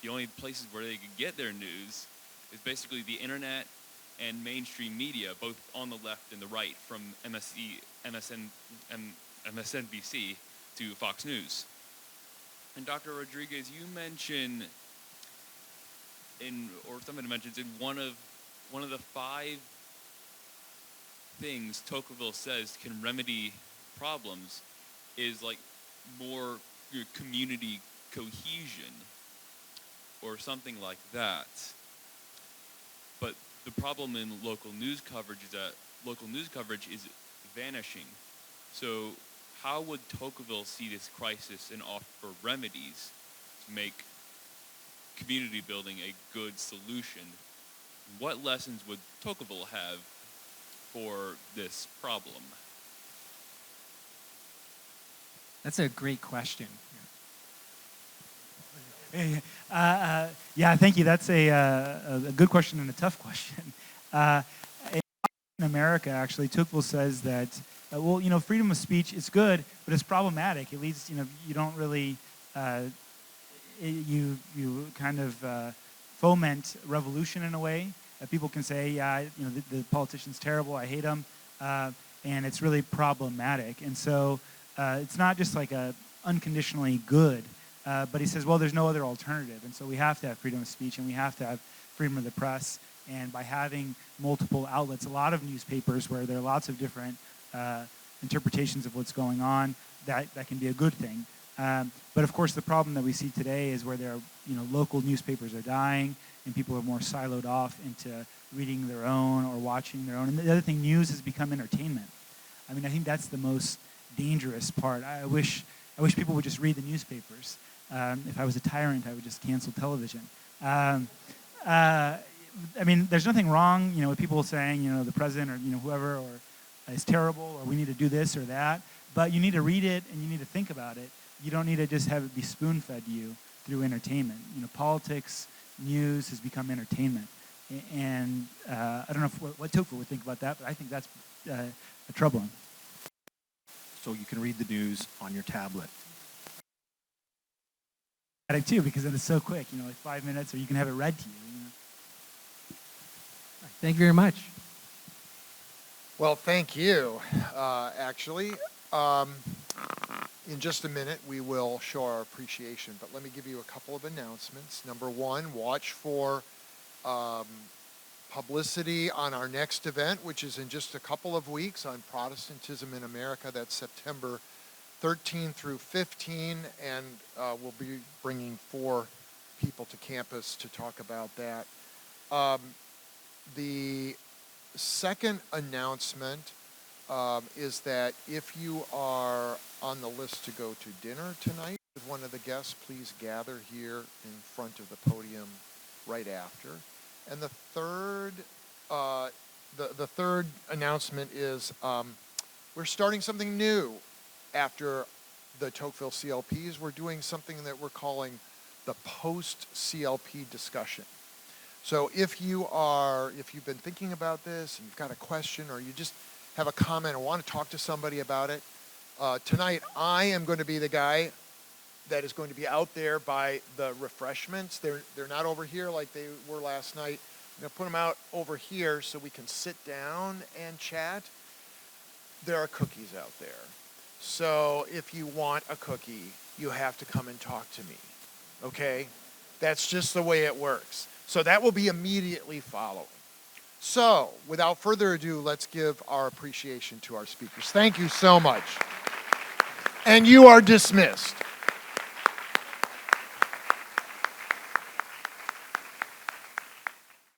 the only places where they can get their news is basically the internet and mainstream media, both on the left and the right, from MSNBC to Fox News. And Dr. Rodriguez, you mention or somebody mentions in one of the 5 things Tocqueville says can remedy problems is like more community cohesion or something like that. But the problem in local news coverage is that local news coverage is vanishing. So how would Tocqueville see this crisis and offer remedies to make community building a good solution? What lessons would Tocqueville have for this problem? That's a great question. Yeah, thank you. That's a good question and a tough question. In America, actually, Tocqueville says that, freedom of speech is good, but it's problematic. It leads, you don't really, you kind of foment revolution in a way. People can say, the politician's terrible, I hate him, and it's really problematic. And so it's not just like a unconditionally good, but he says, well, there's no other alternative. And so we have to have freedom of speech and we have to have freedom of the press. And by having multiple outlets, a lot of newspapers where there are lots of different interpretations of what's going on, that can be a good thing. But of course, the problem that we see today is where there are, local newspapers are dying and people are more siloed off into reading their own or watching their own. And the other thing, news has become entertainment. I mean, I think that's the most dangerous part. I wish people would just read the newspapers. If I was a tyrant, I would just cancel television. I mean, there's nothing wrong, with people saying, the president or, whoever or is terrible or we need to do this or that. But you need to read it and you need to think about it. You don't need to just have it be spoon-fed to you through entertainment. Politics, news has become entertainment. And I don't know what Tocqueville would think about that, but I think that's troubling. So you can read the news on your tablet. Too, because it is so quick, like 5 minutes, or you can have it read to you. Thank you very much. Well, thank you, actually. In just a minute, we will show our appreciation, but let me give you a couple of announcements. Number one, watch for publicity on our next event, which is in just a couple of weeks on Protestantism in America. That's September 13 through 15, and we'll be bringing 4 people to campus to talk about that. The second announcement is that if you are on the list to go to dinner tonight with one of the guests, please gather here in front of the podium right after. And the third announcement is we're starting something new after the Tocqueville CLPs. We're doing something that we're calling the post-CLP discussion. So if you've been thinking about this and you've got a question or you just have a comment or want to talk to somebody about it, tonight I am going to be the guy that is going to be out there by the refreshments. They're not over here like they were last night. I'm going to put them out over here so we can sit down and chat. There are cookies out there. So if you want a cookie, you have to come and talk to me. Okay? That's just the way it works. So that will be immediately following. So, without further ado, let's give our appreciation to our speakers. Thank you so much. And you are dismissed.